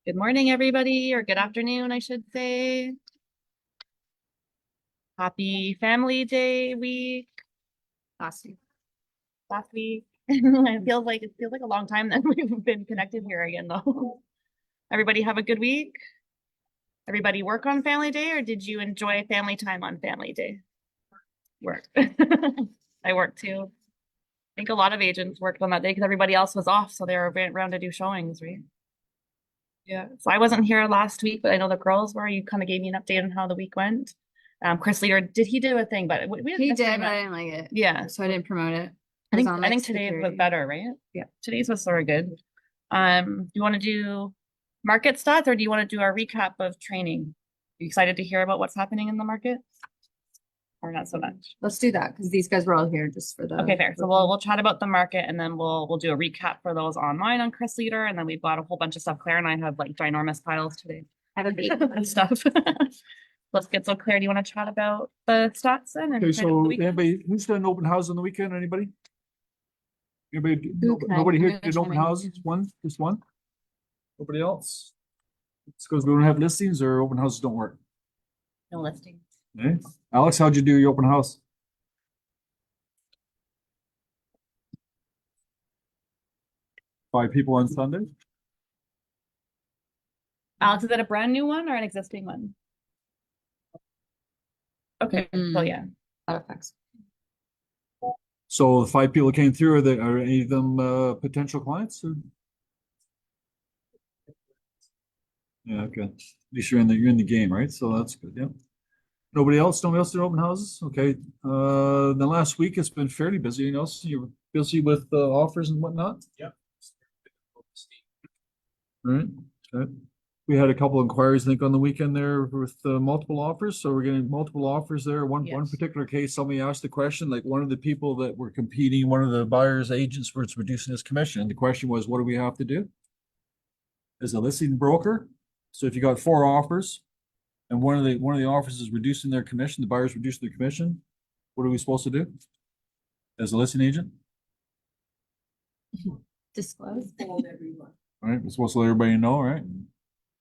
Good morning, everybody, or good afternoon, I should say. Happy Family Day week. Last week. Last week. it feels like a long time that we've been connected here again, though. Everybody have a good week. Everybody work on Family Day, or did you enjoy family time on Family Day? Work. I worked too. I think a lot of agents worked on that day because everybody else was off, so they were around to do showings, right? Yeah. So I wasn't here last week, but I know the girls were. You kind of gave me an update on how the week went. Chris Leader, did he do a thing? But we didn't He did, necessarily but I didn't like it. Yeah. So I didn't promote it. I It was think on, I like, think today's was security. better, right? Yeah. Today's was sort of good. Do you want to do market stats or do you want to do our recap of training? Are you excited to hear about what's happening in the market? Or not so much? Let's do that because these guys were all here just for the. Okay, fair. So we'll chat about the market and then we'll do a recap for those online on Chris Leader, and then we've got a whole bunch of stuff. Claire and I have like ginormous piles today Have a big of stuff. Let's get so Claire, do you want to chat about the stats then? And Okay, kind of so the week? anybody, who's done an open house on the weekend? Anybody? Anybody, Who can I- nobody I'm here gonna did chime open in. houses? Just one? Nobody else? It's because we don't have listings or open houses don't work. No listings. Okay, Alex, how'd you do your open house? Five people on Sunday? Alex, is that a brand new one or an existing one? Okay, so Mm. yeah. That affects. So the five people came through, are any of them potential clients? Or? Yeah, okay. At least you're in the game, right? So that's good. Yeah. Nobody else did open houses? Okay. The last week it's been fairly busy. You know, so you're busy with offers and whatnot. Yep. Right. Okay. We had a couple inquiries, I think, on the weekend there with multiple offers. So we're getting multiple offers there. One Yes. particular case, somebody asked the question, like one of the people that were competing, one of the buyer's agents was reducing his commission. And the question was, what do we have to do? As a listing broker. So if you got four offers and one of the offers is reducing their commission, the buyer's reducing their commission, what are we supposed to do? As a listing agent? Disclose. All right, we're supposed to let everybody know, right?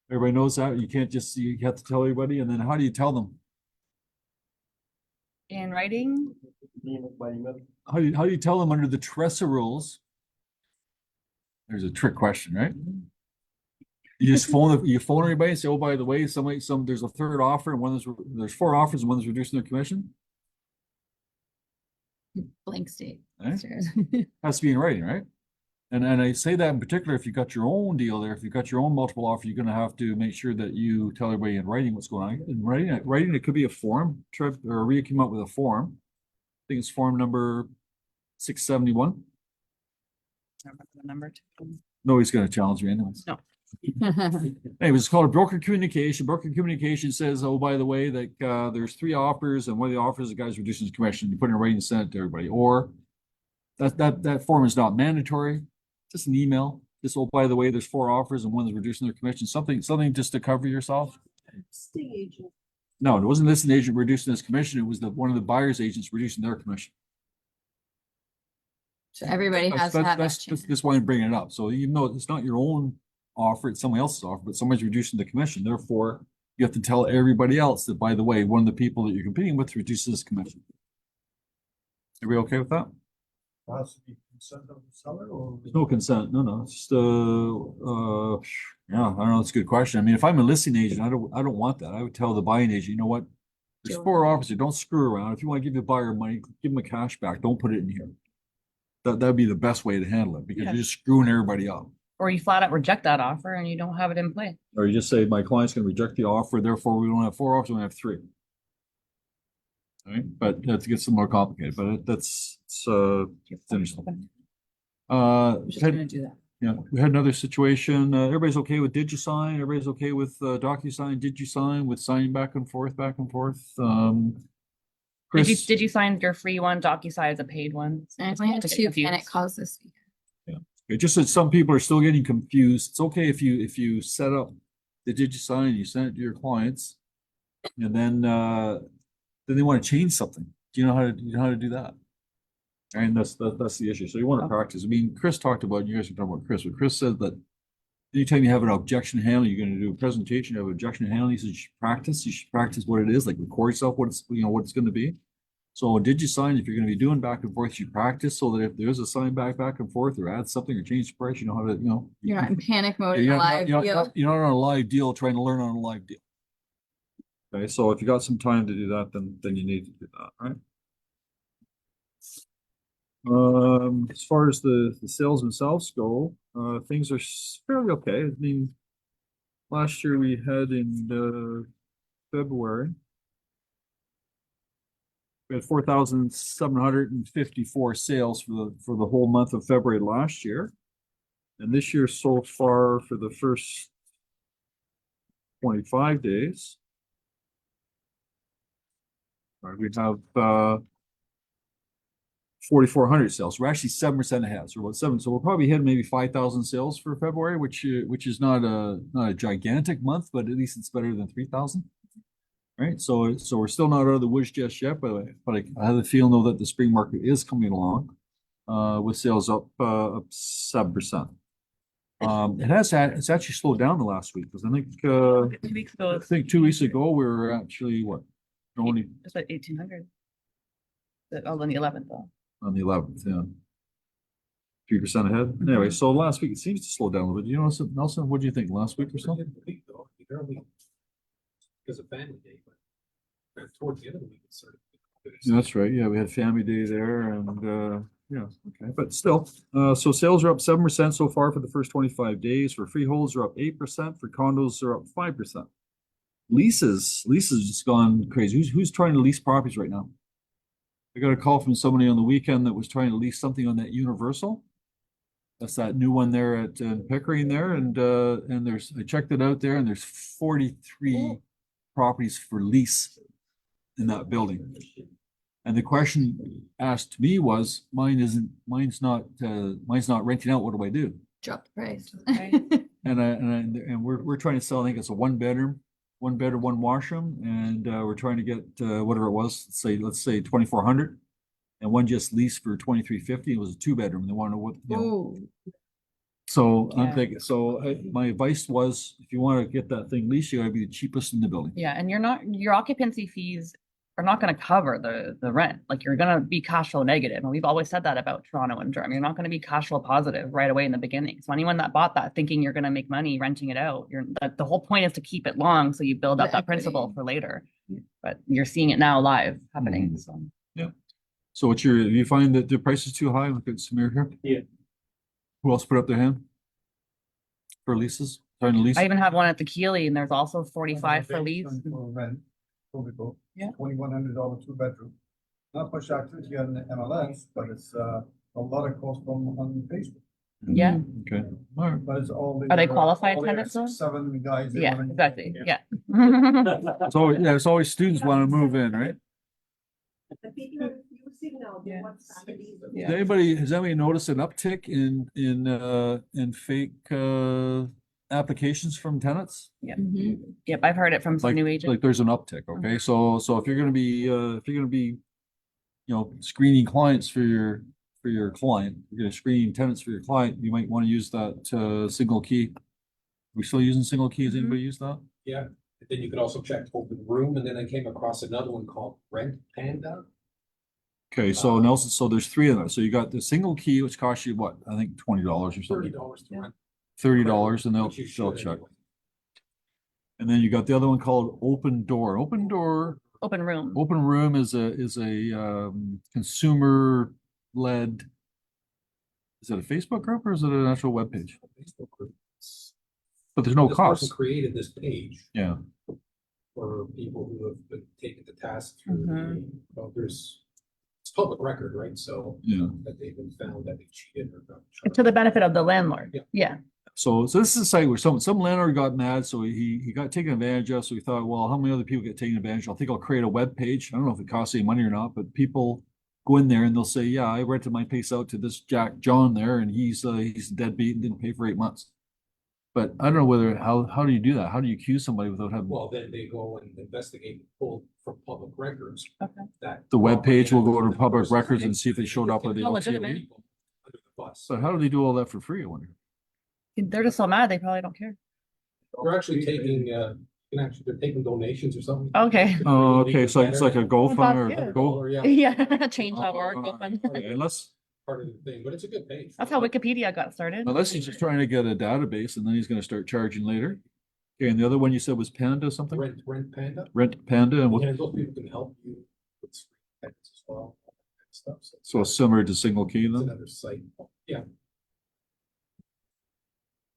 Everybody knows that. You can't just, you have to tell everybody, and then how do you tell them? In writing? How do you tell them under the TRESA rules? There's a trick question, right? You just you phone everybody and say, oh, by the way, there's a third offer and there's four offers and one's reducing their commission. Blank state. Eh? Has to be in writing, right? And I say that in particular, if you got your own deal there, if you got your own multiple offer, you're going to have to make sure that you tell everybody in writing what's going on. In writing, it could be a form. Rhea came up with a form. I think it's form number 671. I remember the number too. No, he's going to challenge me anyways. No. Anyways, it's called a broker communication. Broker communication says, oh, by the way, that there's three offers, and one of the offers, the guy's reducing his commission. You put it in writing and send it to everybody. Or that form is not mandatory. Just an email. Just, oh, by the way, there's four offers and one's reducing their commission. Something just to cover yourself. No, it wasn't listing agent reducing his commission. It was one of the buyer's agents reducing their commission. So everybody has to have that change. That's why I'm bringing it up. So even though it's not your own offer, it's somebody else's offer, but somebody's reducing the commission. Therefore, you have to tell everybody else that, by the way, one of the people that you're competing with reduces his commission. Are we okay with that? Has to be consent of the seller or? There's no consent. No. It's just yeah, I don't know. It's a good question. I mean, if I'm a listing agent, I don't want that. I would tell the buying agent, you know what? There's four offers here. Don't screw around. If you want to give the buyer money, give them a cash back. Don't put it in here. That'd be the best way to handle it, because Yeah. you're just screwing everybody up. Or you flat out reject that offer and you don't have it in play. Or you just say, my client's going to reject the offer, therefore we don't have four offers, we have three. All right, but that gets a little more complicated, but it's interesting. I'm just gonna do that. Yeah, we had another situation. Everybody's okay with DigiSign. Everybody's okay with DocuSign, DigiSign, with signing back and forth. Chris, Did you sign your free one? DocuSign is a paid one. And I only had Don't get two, confused. and it caused this. it just that some people are still getting confused. It's okay if you set up the DigiSign and you send it to your clients, and then they want to change something. Do you know how to do that? And that's the issue. So you want to practice. I mean, Chris talked about, you guys are talking about Chris, but Chris said that anytime you have an objection handling, you're gonna do a presentation, you have objection handling, you should practice what it is, like record yourself, what it's gonna be. So did you sign, if you're gonna be doing back and forth, you practice so that if there's a sign back and forth or add something or change the price, you know how to, You're not in panic mode. you're Live not, deal. you're not on a live deal trying to learn on a live deal. Okay, so if you got some time to do that, then you need to do that, right? As far as the sales themselves go, things are fairly okay. I mean, last year we had in February, we had 4,754 sales for the whole month of February last year. And this year so far for the first 25 days, we have 4,400 sales. We're actually 7% ahead. So about 7. So we'll probably hit maybe 5,000 sales for February, which is not a gigantic month, but at least it's better than 3,000. Right. So we're still not out of the woods just yet, but I have a feeling though that the spring market is coming along, with sales up 7%. It's actually slowed down the last week because I think 2 weeks ago. 2 weeks ago we were actually only It's about 1,800. On the 11th though. on the 11th, yeah. 3% ahead. Anyway, so last week it seems to slow down a little bit. You know, Nelson, what do you think last week or so? Because of family day, but towards the end of the week, it started. Yeah, that's right. Yeah, we had family day there and yeah, okay. But still, so sales are up 7% so far for the first 25 days. For freeholds are up 8%. For condos are up 5%. Leases just gone crazy. Who's trying to lease properties right now? I got a call from somebody on the weekend that was trying to lease something on that Universal. That's that new one there at Pickering there, and I checked it out there, and there's 43 properties for lease in that building. And the question asked to me was, mine's not renting out. What do I do? Drop the price. And we're trying to sell. I think it's a one bedroom, one washroom, and we're trying to get whatever it was. Let's say 2,400, and one just leased for 2,350. It was a 2-bedroom. And they want to know what. So I'm thinking. So my advice was, if you want to get that thing leased, you got to be the cheapest in the building. Yeah, and your occupancy fees are not going to cover the rent. Like you're going to be cash flow negative. And we've always said that about Toronto and Durham. You're not going to be cash flow positive right away in the beginning. So anyone that bought that thinking you're going to make money renting it out, the whole point is to keep it long so you build up that principal for later. But you're seeing it now live happening. So yeah. So you find that the price is too high? Look at Samir here. Yeah. Who else put up their hand for leases? Trying to lease? I even have one at the Keeley, and there's also 45 for lease. For rent, Yeah. $2,100 2-bedroom. Not much activity on the MLS, but it's a lot of calls on Facebook. Yeah. Okay. All right. But it's all. Are they qualified tenants though? 7 guys. they Yeah, wanna- exactly. Yeah. So yeah, it's always students want to move in, right? Yeah. Has anybody noticed an uptick in fake applications from tenants? Yep, I've heard it from some new agents. Like there's an uptick. Okay, so if you're gonna be screening clients for your client, you're gonna screen tenants for your client, you might want to use that single key. We still using single key? Has anybody used that? Yeah, and then you could also check open room, and then I came across another one called Rent Panda. Okay, so Nelson, so there's 3 of them. So you got the single key, which costs you what? I think $20 or something. $30 to rent. $30, and they'll Which you should check. anyway. And then you got the other one called Open Door. Open room. Open Room is a consumer led. Is it a Facebook group or is it an actual web page? Facebook group. But there's no This person cost. created this page Yeah. for people who have been taken to task through it's public record, right? So Yeah. that they've been found that they cheated or got charged. To the benefit of the landlord. Yeah. Yeah. So this is a site where some landlord got mad, so he got taken advantage of. So he thought, well, how many other people get taken advantage of? I think I'll create a web page. I don't know if it costs any money or not, but people go in there and they'll say, yeah, I rented my place out to this Jack John there, and he's a deadbeat and didn't pay for 8 months. But I don't know how do you do that? How do you accuse somebody without having? Well, then they go and investigate, pull from public records. Okay. That The web page will go to property public versus records the and see if they showed up or they Oh, don't see it. legitimate. people under the bus. But how do they do all that for free, I wonder? They're just so mad, they probably don't care. They're actually taking, they're taking donations or something. Okay. Oh, okay, so it's like a that's GoFund or good. Go. Yeah, Yeah, change.org, open. Okay, unless, part of the thing, but it's a good page. That's how Wikipedia got started. unless he's just trying to get a database and then he's gonna start charging later. Okay, and the other one you said was Panda something? Rent Panda. Rent Panda and what, And those people can help you with screen text as well. And stuff. so similar to Single Key It's then? another site. Yeah.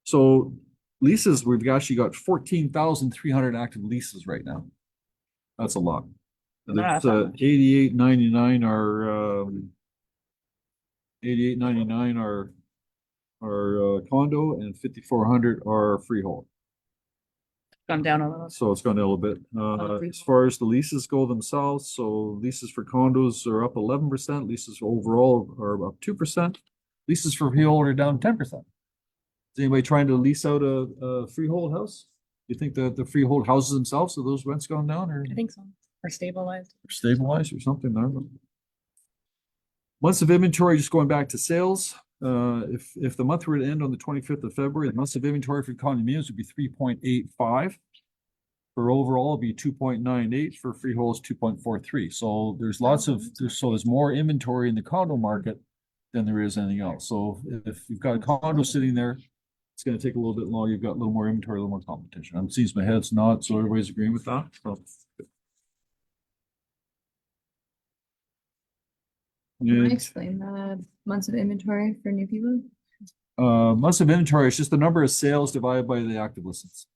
So leases, we've actually got 14,300 active leases right now. That's a lot. And Wow, there's that's not much. 88.99 are condo and 5,400 are freehold. Gone down a little. So it's gone down a little bit. freehold. As far as the leases go themselves, so leases for condos are up 11%, leases overall are up 2%. Leases for freehold are down 10%. Is anybody trying to lease out a freehold house? You think that the freehold houses themselves, are those rents gone down or I think so. Or stabilized. stabilized or something? I don't know. Months of inventory, just going back to sales. If the month were to end on the 25th of February, the months of inventory for condominiums would be 3.85. For overall, it'd be 2.98. For freeholds, 2.43. So there's lots of, there's more inventory in the condo market than there is anything else. So if you've got a condo sitting there, it's gonna take a little bit longer. You've got a little more inventory, a little more competition. I'm seeing my head's nod, so everybody's agreeing with that. So. Can you And, explain the months of inventory for new people? months of inventory is just the number of sales divided by the active listings.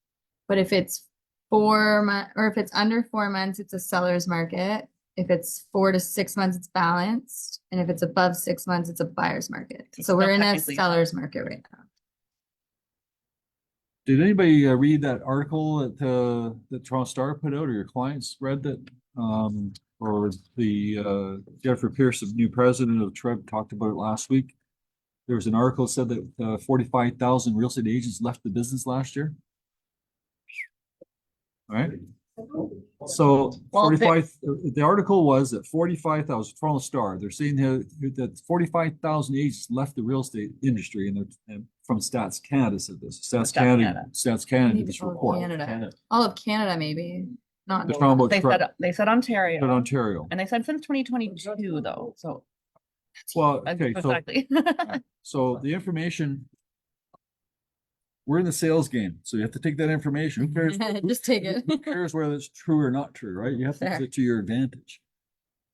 But if it's 4 months, or if it's under 4 months, it's a seller's market. If it's 4 to 6 months, it's balanced. And if it's above 6 months, it's a buyer's market. It's So we're still in a technically- seller's market right now. Did anybody read that article that the Toronto Star put out, or your clients read that? Or the Jennifer Pierce, the new president of TREB, talked about it last week. There was an article that said that 45,000 real estate agents left the business last year. All right. So Well, 45, the article was that 45,000, Toronto Star, they're saying that 45,000 agents left the real estate industry, and from Stats Canada said this. Stats Canada did Maybe this all of report. Canada. All of Canada, maybe, not. They're talking about They TREB, said Ontario. in Ontario. And they said since 2022 though, so. Well, okay, so, Exactly. so the information, we're in the sales game, so you have to take that information. Who cares? Just take it. Who cares whether it's true or not true, right? You have to use Fair. it to your advantage,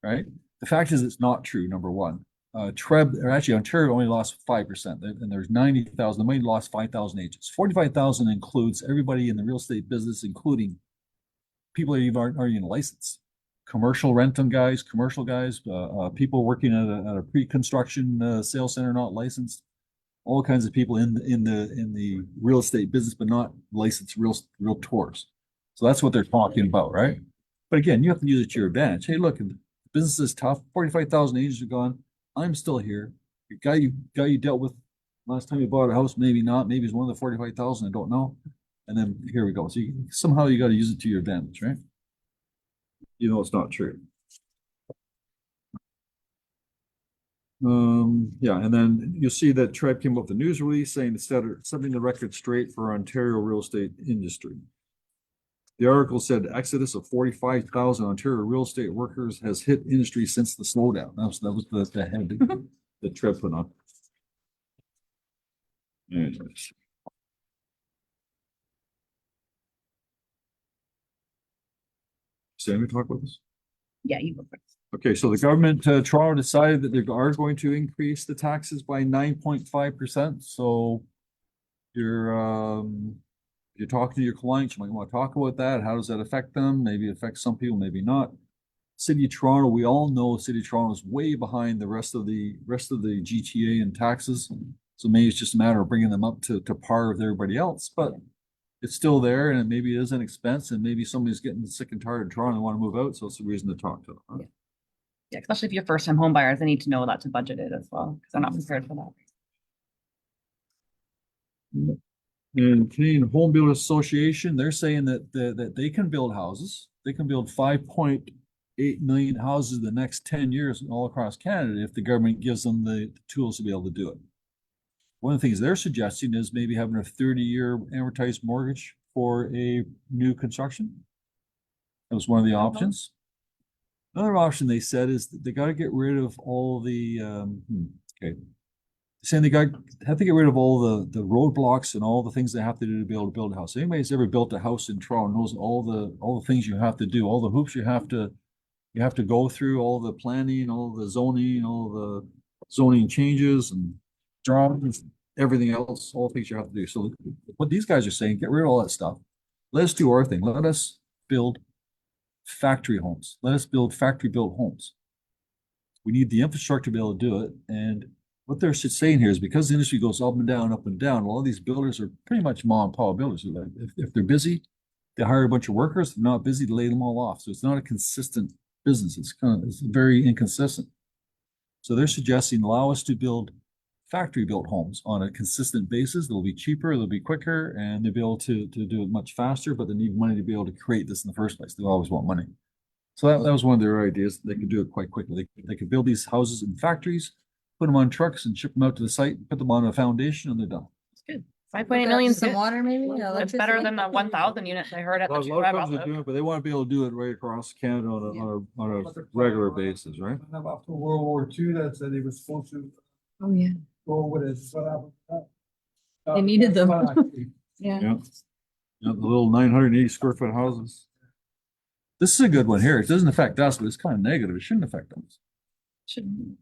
right? The fact is, it's not true, number one. TREB, or actually Ontario only lost 5%, and there's 90,000, they only lost 5,000 agents. 45,000 includes everybody in the real estate business, including people that even aren't even licensed. Commercial rental guys, commercial guys, people working at a pre-construction sales center, not licensed. All kinds of people in the real estate business, but not licensed realtors. So that's what they're talking about, right? But again, you have to use it to your advantage. Hey, look, the business is tough. 45,000 agents are gone. I'm still here. The guy you dealt with last time you bought a house, maybe not. Maybe it's one of the 45,000. I don't know. And then here we go. So somehow you got to use it to your advantage, right? You know it's not true. Yeah, and then you'll see that TREB came up with a news release saying instead of setting the record straight for Ontario real estate industry. The article said exodus of 45,000 Ontario real estate workers has hit industry since the slowdown. That was the head that TREB put on. Anyways. Sammy, talk about this? Yeah, you go first. Okay, so the government, Toronto decided that they are going to increase the taxes by 9.5%. So you're talking to your clients, you might want to talk about that. How does that affect them? Maybe it affects some people, maybe not. City of Toronto, we all know City of Toronto is way behind the rest of the GTA in taxes. So maybe it's just a matter of bringing them up to par with everybody else, but it's still there, and maybe it is an expense, and maybe somebody's getting sick and tired of Toronto and want to move out, so it's a reason to talk to them. Huh? Yeah, especially if you're first time home buyers, they need to know that to budget it as well, because they're not prepared for that. And Canadian Home Builders Association, they're saying that they can build houses. They can build 5.8 million houses in the next 10 years all across Canada if the government gives them the tools to be able to do it. One of the things they're suggesting is maybe having a 30-year amortized mortgage for a new construction. That was one of the options. Another option they said is that they got to get rid of all the, saying they have to get rid of all the roadblocks and all the things they have to do to be able to build a house. Anybody who's ever built a house in Toronto knows all the things you have to do, all the hoops you have to go through, all the planning, all the zoning, all the zoning changes and drawings, everything else, all the things you have to do. So what these guys are saying, get rid of all that stuff. Let us do our thing. Let us build factory homes. Let us build factory built homes. We need the infrastructure to be able to do it. And what they're saying here is because the industry goes up and down, a lot of these builders are pretty much mom and pop builders. If they're busy, they hire a bunch of workers. If they're not busy, they lay them all off. So it's not a consistent business. It's very inconsistent. So they're suggesting allow us to build factory built homes on a consistent basis. They'll be cheaper, they'll be quicker, and they'll be able to do it much faster, but they need money to be able to create this in the first place. They always want money. So that was one of their ideas. They could do it quite quickly. They could build these houses in factories, put them on trucks and ship them out to the site, put them on a foundation, and they're done. It's good. 5.8 million. Some water maybe? It's better than the 1,000 units I heard at A the lot of companies are Rebound. doing it, but they want to be able to do it right across Canada on a regular basis, right? And after World War II, that said he was supposed to Oh, yeah. go with his, what happened? They needed them. Yeah. Yeah. Yeah, the little 980 square foot houses. This is a good one here. It doesn't affect us, but it's kind of negative. It shouldn't affect us. Shouldn't.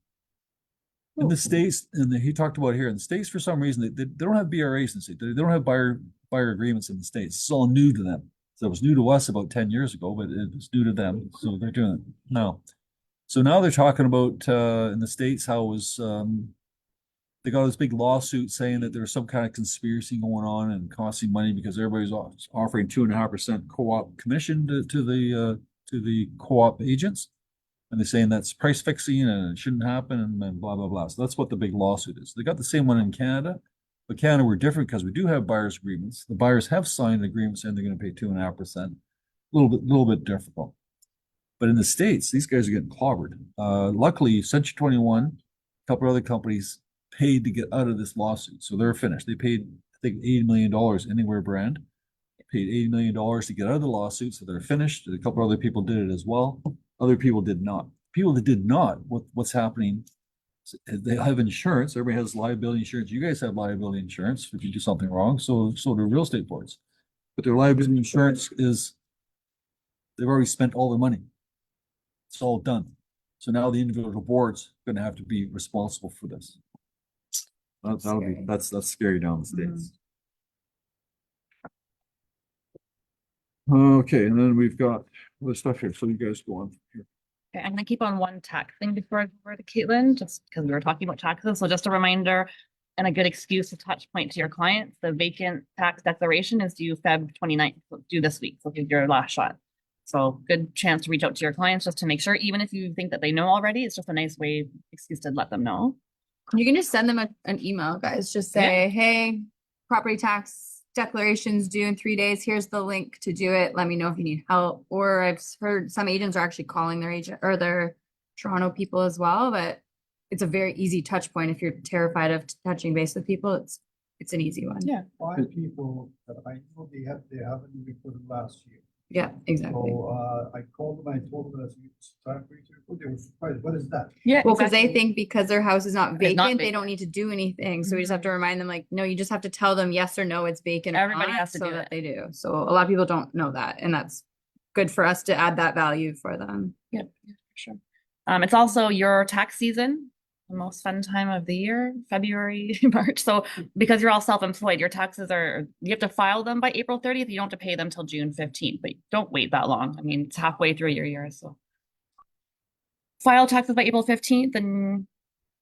In the States, he talked about here, in the States, for some reason, they don't have BRAs in the state. They don't have buyer agreements in the States. It's all new to them. So it was new to us about 10 years ago, but it's new to them. So they're doing it now. So now they're talking about in the States how it was they got this big lawsuit saying that there's some kind of conspiracy going on and costing money because everybody's offering 2.5% co-op commission to the co-op agents. And they're saying that's price fixing and it shouldn't happen and blah, blah, blah. So that's what the big lawsuit is. They got the same one in Canada, but Canada, we're different because we do have buyer's agreements. The buyers have signed an agreement saying they're going to pay 2.5%. A little bit difficult. But in the States, these guys are getting clobbered. Luckily, Century 21, a couple of other companies paid to get out of this lawsuit. So they're finished. They paid, I think, $80 million Anywhere brand. Paid $80 million to get out of the lawsuit. So they're finished. A couple of other people did it as well. Other people did not. People that did not, what's happening, they have insurance. Everybody has liability insurance. You guys have liability insurance if you do something wrong. So do real estate boards. But their liability insurance is, they've already spent all their money. It's all done. So now the individual board's going to have to be responsible for this. That's scary down the States. Okay, and then we've got other stuff here. So you guys go on here. Okay, I'm gonna keep on one tax thing before I go over to Katelyn, just because we were talking about taxes. So just a reminder and a good excuse to touch point to your clients. The vacant tax declaration is due Feb 29th, due this week. So give your last shot. So good chance to reach out to your clients just to make sure, even if you think that they know already, it's just a nice way excuse to let them know. You can just send them an email, guys. Just say, hey, property tax declarations due in 3 days. Here's the link to do it. Let me know if you need help. Or I've heard some agents are actually calling their agent or their Toronto people as well. But it's a very easy touch point. If you're terrified of touching base with people, it's an easy one. Yeah. 5 people that I know they haven't reported last year. Yeah, exactly. So I called them, I told them it's time for you to report. They were surprised. What is that? Yeah. Well, because they think because their house is not It's not vacant, they vacant. don't need to do anything. So we just have to remind them, like, no, you just have to tell them yes or no, it's vacant. or Everybody not, has to so do that it. they do. So a lot of people don't know that, and that's good for us to add that value for them. Yep, yeah, for sure. It's also your tax season, the most fun time of the year, February, March. So because you're all self-employed, your taxes you have to file them by April 30th. You don't have to pay them till June 15th, but don't wait that long. I mean, it's halfway through your year, so. File taxes by April 15th and,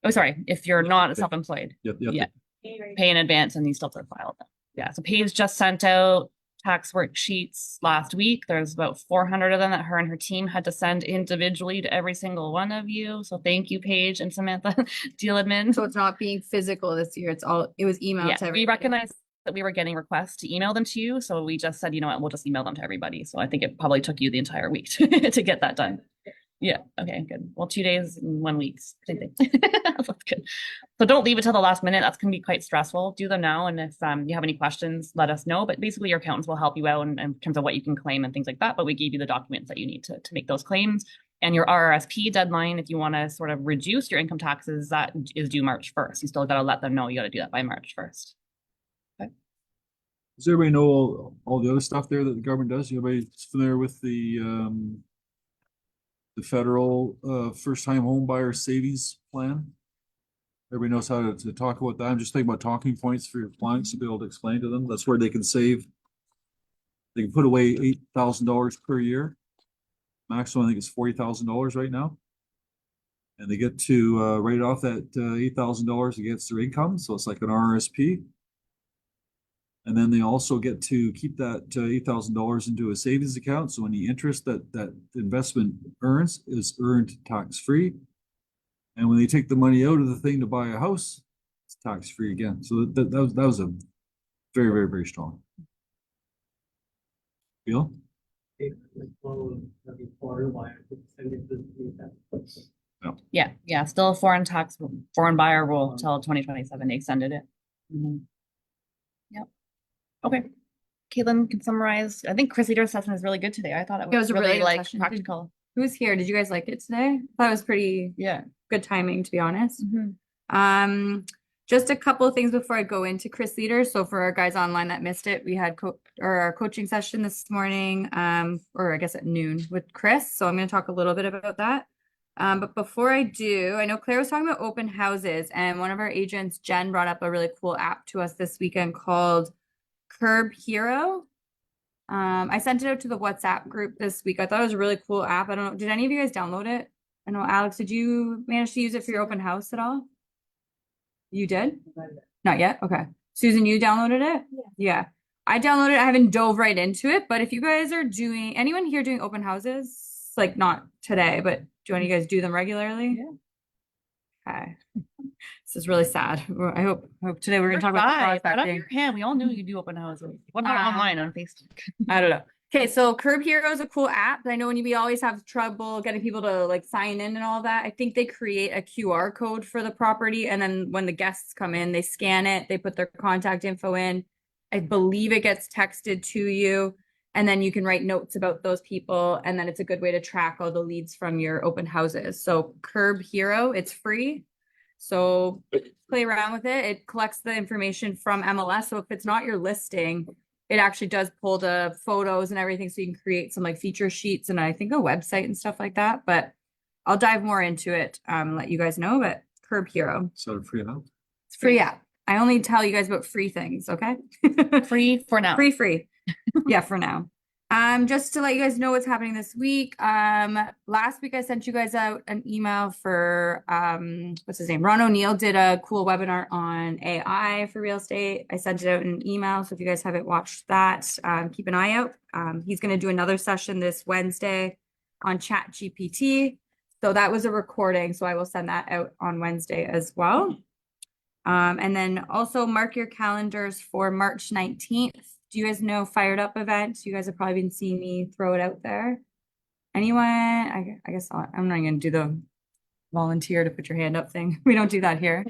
oh, sorry, if you're not self-employed, Yep. Yeah. pay in advance and you still have to file them. Yeah, so Paige just sent out tax worksheets last week. There's about 400 of them that her and her team had to send individually to every single one of you. So thank you, Paige and Samantha, deal admin. So it's not being physical this year. It was emailed Yeah, to we everybody. recognized that we were getting requests to email them to you. So we just said, you know what, we'll just email them to everybody. So I think it probably took you the entire week to get that done. Yeah, okay, good. Well, 2 days and 1 week. Same thing. That's good. So don't leave it till the last minute. That's gonna be quite stressful. Do them now. And if you have any questions, let us know. But basically your accountants will help you out in terms of what you can claim and things like that. But we gave you the documents that you need to make those claims. And your RRSP deadline, if you want to sort of reduce your income taxes, that is due March 1st. You still got to let them know you got to do that by March 1st. Does everybody know all the other stuff there that the government does? Everybody familiar with the federal first time home buyer savings plan? Everybody knows how to talk about that. I'm just thinking about talking points for your clients to be able to explain to them. That's where they can save. They can put away $8,000 per year. Maximum, I think it's $40,000 right now. And they get to write off that $8,000 against their income. So it's like an RRSP. And then they also get to keep that $8,000 into a savings account. So any interest that investment earns is earned tax-free. And when they take the money out of the thing to buy a house, it's tax-free again. So that was a very, very, very strong. Bill? Yeah, still a foreign buyer rule till 2027. They extended it. Yep. Okay. Caitlin can summarize. I think Chris Leader's session is really good today. I thought it It was was a really really good like session. practical. Who's here? Did you guys like it today? That was pretty Yeah. good timing, to be honest. Just a couple of things before I go into Chris Leader. So for our guys online that missed it, we had our coaching session this morning, or I guess at noon with Chris. So I'm going to talk a little bit about that. But before I do, I know Claire was talking about open houses, and one of our agents, Jen, brought up a really cool app to us this weekend called Curb Hero. I sent it out to the WhatsApp group this week. I thought it was a really cool app. I don't know. Did any of you guys download it? I know, Alex, did you manage to use it for your open house at all? You did? Not yet? Okay. Susan, you downloaded it? Yeah. I downloaded it. I haven't dove right into it, but if you guys are anyone here doing open houses, like not today, but do any of you guys do them regularly? Yeah. Okay. This is really sad. I hope today we're going to talk about Put up prospecting. your hand. We all knew you do open houses. What about online on Facebook? I don't know. Okay, so Curb Hero is a cool app. I know when we always have trouble getting people to like sign in and all that. I think they create a QR code for the property, and then when the guests come in, they scan it, they put their contact info in. I believe it gets texted to you, and then you can write notes about those people, and then it's a good way to track all the leads from your open houses. So Curb Hero, it's free. So play around with it. It collects the information from MLS. So if it's not your listing, it actually does pull the photos and everything. So you can create some like feature sheets and I think a website and stuff like that. But I'll dive more into it and let you guys know. But Curb Hero. So free app. It's free app. I only tell you guys about free things, okay? Free for now. Free. Yeah, for now. Just to let you guys know what's happening this week. Last week I sent you guys out an email for what's his name? Ron O'Neill did a cool webinar on AI for real estate. I sent it out in an email. So if you guys haven't watched that, keep an eye out. He's going to do another session this Wednesday on ChatGPT. So that was a recording. So I will send that out on Wednesday as well. And then also mark your calendars for March 19th. Do you guys know Fired Up event? You guys have probably been seeing me throw it out there. Anyone? I guess I'm not going to do the volunteer to put your hand up thing. We don't do that here.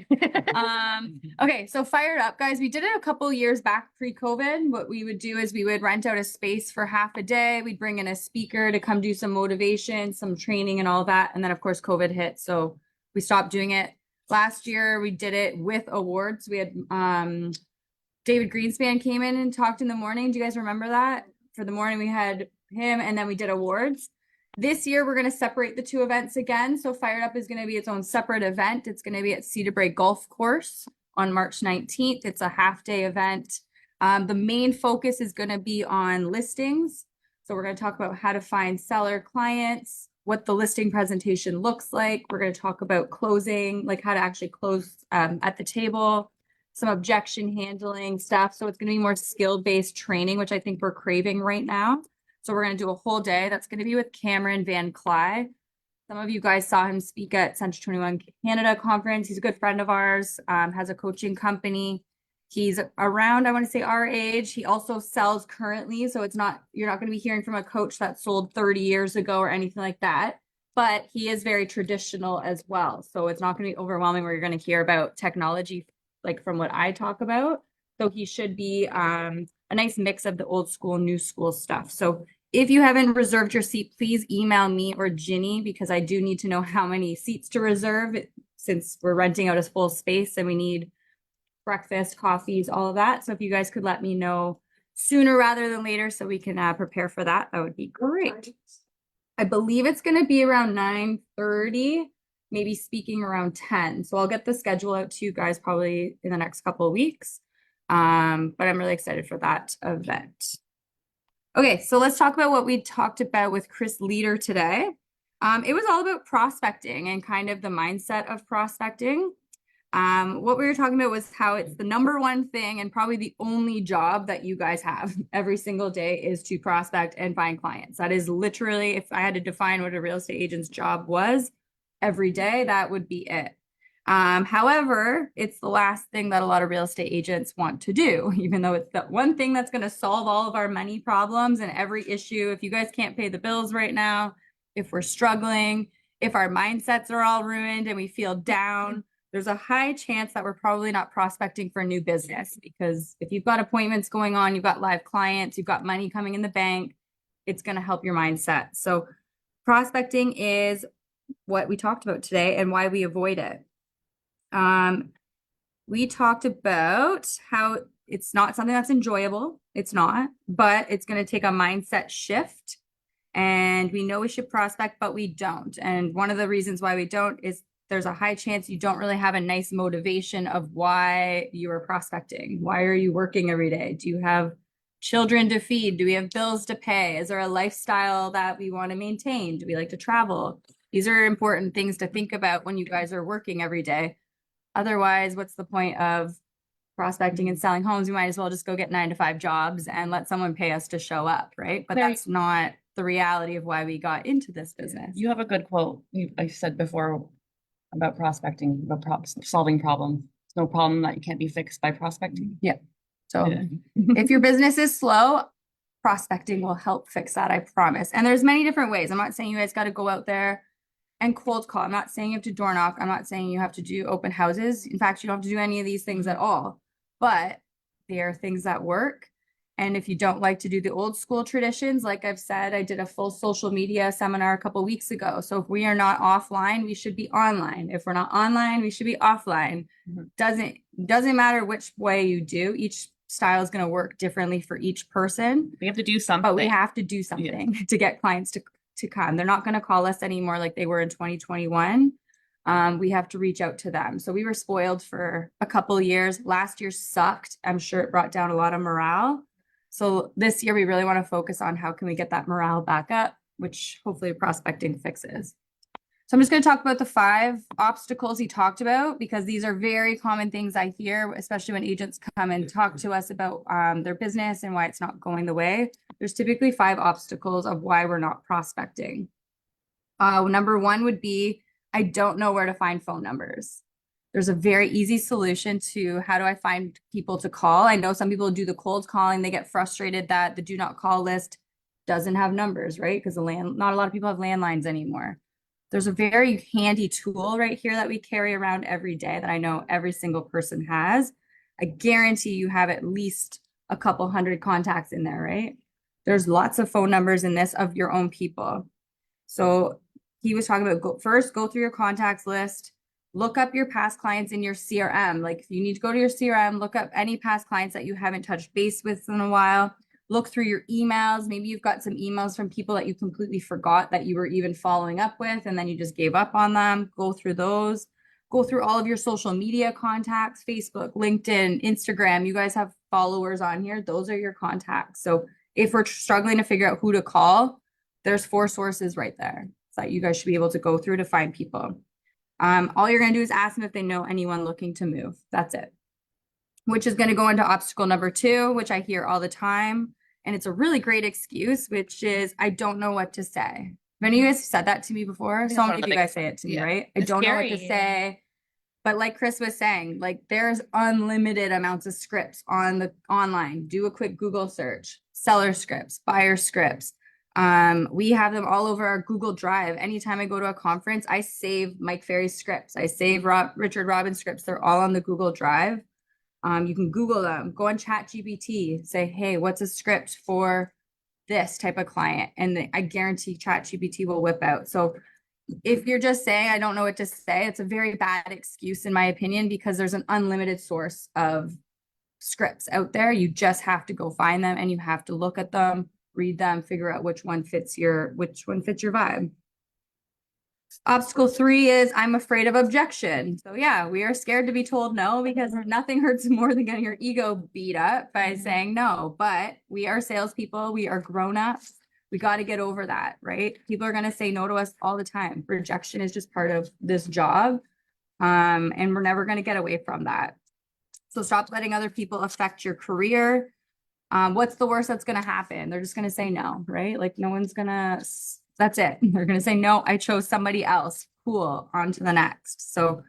Okay, so Fired Up, guys. We did it a couple years back pre-COVID. What we would do is we would rent out a space for half a day. We'd bring in a speaker to come do some motivation, some training and all that. And then, of course, COVID hit. So we stopped doing it. Last year, we did it with awards. We had David Greenspan came in and talked in the morning. Do you guys remember that? For the morning, we had him and then we did awards. This year, we're going to separate the two events again. So Fired Up is going to be its own separate event. It's going to be at Cedar Brae Golf Course on March 19th. It's a half-day event. The main focus is going to be on listings. So we're going to talk about how to find seller clients, what the listing presentation looks like. We're going to talk about closing, like how to actually close at the table, some objection handling stuff. So it's going to be more skill-based training, which I think we're craving right now. So we're going to do a whole day. That's going to be with Cameron Van Cly. Some of you guys saw him speak at Century 21 Canada conference. He's a good friend of ours, has a coaching company. He's around, I want to say, our age. He also sells currently. So you're not going to be hearing from a coach that sold 30 years ago or anything like that. but he is very traditional as well. So it's not going to be overwhelming where you're going to hear about technology, like from what I talk about. So he should be a nice mix of the old school, new school stuff. So if you haven't reserved your seat, please email me or Ginny, because I do need to know how many seats to reserve since we're renting out a full space and we need breakfast, coffees, all of that. So if you guys could let me know sooner rather than later so we can prepare for that, that would be great. I believe it's going to be around 9:30, maybe speaking around 10. So I'll get the schedule out to you guys probably in the next couple of weeks. But I'm really excited for that event. Okay, so let's talk about what we talked about with Chris Leader today. It was all about prospecting and kind of the mindset of prospecting. What we were talking about was how it's the number one thing and probably the only job that you guys have every single day is to prospect and find clients. That is literally, if I had to define what a real estate agent's job was every day, that would be it. However, it's the last thing that a lot of real estate agents want to do, even though it's the one thing that's going to solve all of our money problems and every issue. If you guys can't pay the bills right now, if we're struggling, if our mindsets are all ruined and we feel down, there's a high chance that we're probably not prospecting for new business, because if you've got appointments going on, you've got live clients, you've got money coming in the bank, it's going to help your mindset. So prospecting is what we talked about today and why we avoid it. We talked about how it's not something that's enjoyable. It's not, but it's going to take a mindset shift. And we know we should prospect, but we don't. And one of the reasons why we don't is there's a high chance you don't really have a nice motivation of why you are prospecting. Why are you working every day? Do you have children to feed? Do we have bills to pay? Is there a lifestyle that we want to maintain? Do we like to travel? These are important things to think about when you guys are working every day. Otherwise, what's the point of prospecting and selling homes? We might as well just go get 9-to-5 jobs and let someone pay us to show up, right? But that's not the reality of why we got into this business. You have a good quote. I said before about prospecting, about solving problems. It's no problem that you can't be fixed by prospecting. Yeah. So Yeah. if your business is slow, prospecting will help fix that, I promise. And there's many different ways. I'm not saying you guys got to go out there and cold call. I'm not saying you have to door knock. I'm not saying you have to do open houses. In fact, you don't have to do any of these things at all. But they are things that work. And if you don't like to do the old school traditions, like I've said, I did a full social media seminar a couple weeks ago. So if we are not offline, we should be online. If we're not online, we should be offline. Doesn't matter which way you do. Each style is going to work differently for each person. We have to do something. But we have to do something to get clients to come. They're not going to call us anymore like they were in 2021. We have to reach out to them. So we were spoiled for a couple of years. Last year sucked. I'm sure it brought down a lot of morale. So this year we really want to focus on how can we get that morale back up, which hopefully prospecting fixes. So I'm just going to talk about the 5 obstacles he talked about, because these are very common things I hear, especially when agents come and talk to us about their business and why it's not going the way. There's typically 5 obstacles of why we're not prospecting. Number 1 would be, I don't know where to find phone numbers. There's a very easy solution to how do I find people to call. I know some people do the cold calling. They get frustrated that the do not call list doesn't have numbers, right? Because not a lot of people have landlines anymore. There's a very handy tool right here that we carry around every day that I know every single person has. I guarantee you have at least a couple hundred contacts in there, right? There's lots of phone numbers in this of your own people. So he was talking about go through your contacts list, look up your past clients in your CRM. Like if you need to go to your CRM, look up any past clients that you haven't touched base with in a while. Look through your emails. Maybe you've got some emails from people that you completely forgot that you were even following up with, and then you just gave up on them. Go through those. Go through all of your social media contacts, Facebook, LinkedIn, Instagram. You guys have followers on here. Those are your contacts. So if we're struggling to figure out who to call, there's 4 sources right there that you guys should be able to go through to find people. All you're going to do is ask them if they know anyone looking to move. That's it. Which is going to go into obstacle number 2, which I hear all the time. And it's a really great excuse, which is, I don't know what to say. Have any of you guys said that to me before? So many of you guys say it to me, right? I don't know what to say. But like Chris was saying, like there's unlimited amounts of scripts on the online. Do a quick Google search, seller scripts, buyer scripts. We have them all over our Google Drive. Anytime I go to a conference, I save Mike Ferry's scripts. I save Richard Robbins scripts. They're all on the Google Drive. You can Google them, go on ChatGPT, say, hey, what's a script for this type of client? And I guarantee ChatGPT will whip out. So if you're just saying, I don't know what to say, it's a very bad excuse in my opinion, because there's an unlimited source of scripts out there. You just have to go find them and you have to look at them, read them, figure out which one fits your vibe. Obstacle 3 is I'm afraid of objection. So yeah, we are scared to be told no, because nothing hurts more than getting your ego beat up by saying no. But we are salespeople. We are grown-ups. We got to get over that, right? People are going to say no to us all the time. Rejection is just part of this job. And we're never going to get away from that. So stop letting other people affect your career. What's the worst that's going to happen? They're just going to say no, right? Like no one's going to, that's it. They're going to say, no, I chose somebody else. Cool. On to the next. So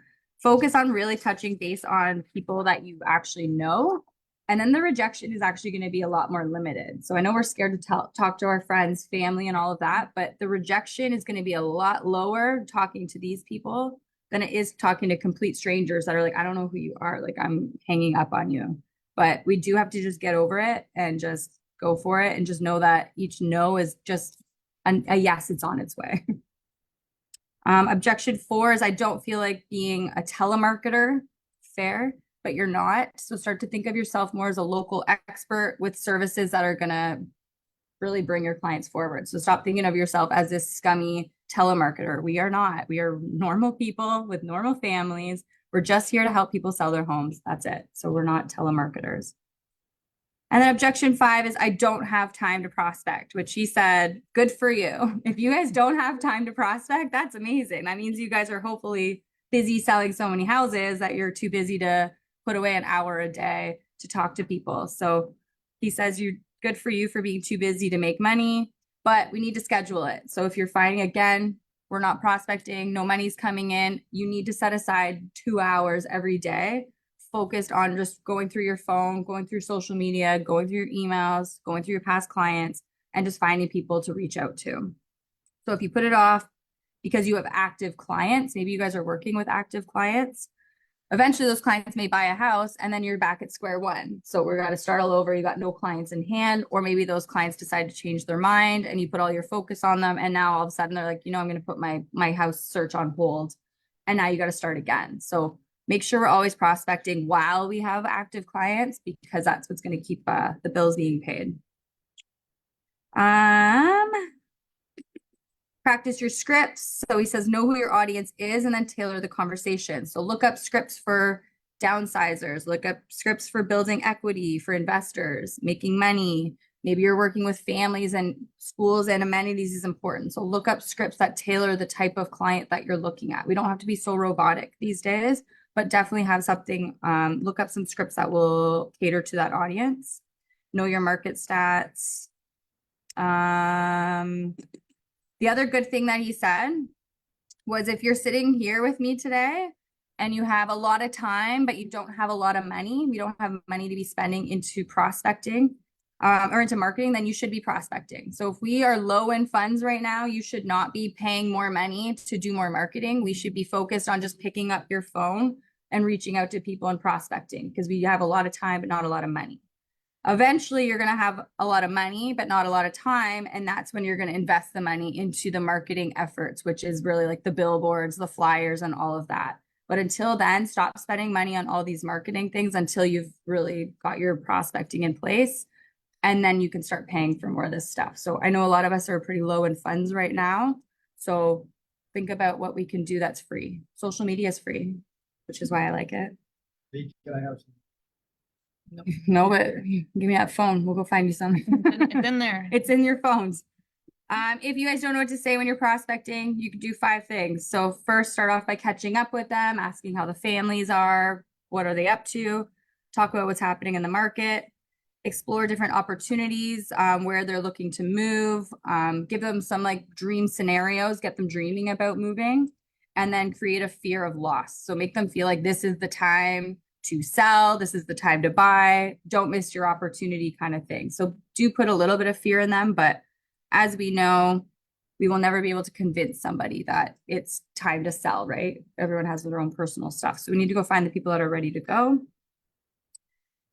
focus on really touching base on people that you actually know. And then the rejection is actually going to be a lot more limited. So I know we're scared to talk to our friends, family, and all of that, but the rejection is going to be a lot lower talking to these people than it is talking to complete strangers that are like, I don't know who you are. Like I'm hanging up on you. But we do have to just get over it and just go for it and just know that each no is just a yes, it's on its way. Objection 4 is I don't feel like being a telemarketer. Fair, but you're not. So start to think of yourself more as a local expert with services that are going to really bring your clients forward. So stop thinking of yourself as this scummy telemarketer. We are not. We are normal people with normal families. We're just here to help people sell their homes. That's it. So we're not telemarketers. And then objection 5 is I don't have time to prospect, which she said, good for you. If you guys don't have time to prospect, that's amazing. That means you guys are hopefully busy selling so many houses that you're too busy to put away an hour a day to talk to people. So he says you're good for you for being too busy to make money, but we need to schedule it. So if you're finding, again, we're not prospecting, no money's coming in, you need to set aside 2 hours every day focused on just going through your phone, going through social media, going through your emails, going through your past clients, and just finding people to reach out to. So if you put it off because you have active clients, maybe you guys are working with active clients, eventually those clients may buy a house and then you're back at square one. So we're going to start all over. You got no clients in hand, or maybe those clients decide to change their mind and you put all your focus on them. And now all of a sudden they're like, you know, I'm going to put my house search on hold. And now you got to start again. So make sure we're always prospecting while we have active clients, because that's what's going to keep the bills being paid. Practice your scripts. So he says, know who your audience is and then tailor the conversation. So look up scripts for downsizers, look up scripts for building equity for investors, making money. Maybe you're working with families and schools and amenities is important. So look up scripts that tailor the type of client that you're looking at. We don't have to be so robotic these days, but definitely have something, look up some scripts that will cater to that audience. Know your market stats. The other good thing that he said was if you're sitting here with me today and you have a lot of time, but you don't have a lot of money, we don't have money to be spending into prospecting or into marketing, then you should be prospecting. So if we are low in funds right now, you should not be paying more money to do more marketing. We should be focused on just picking up your phone and reaching out to people and prospecting, because we have a lot of time, but not a lot of money. Eventually, you're going to have a lot of money, but not a lot of time. And that's when you're going to invest the money into the marketing efforts, which is really like the billboards, the flyers, and all of that. But until then, stop spending money on all these marketing things until you've really got your prospecting in place. And then you can start paying for more of this stuff. So I know a lot of us are pretty low in funds right now. So think about what we can do that's free. Social media is free, which is why I like it. Can I have some? No, but give me that phone. We'll go find you some. It's in there. It's in your phones. If you guys don't know what to say when you're prospecting, you can do 5 things. So first, start off by catching up with them, asking how the families are, what are they up to, talk about what's happening in the market, explore different opportunities, where they're looking to move, give them some like dream scenarios, get them dreaming about moving, and then create a fear of loss. So make them feel like this is the time to sell, this is the time to buy, don't miss your opportunity kind of thing. So do put a little bit of fear in them, but as we know, we will never be able to convince somebody that it's time to sell, right? Everyone has their own personal stuff. So we need to go find the people that are ready to go.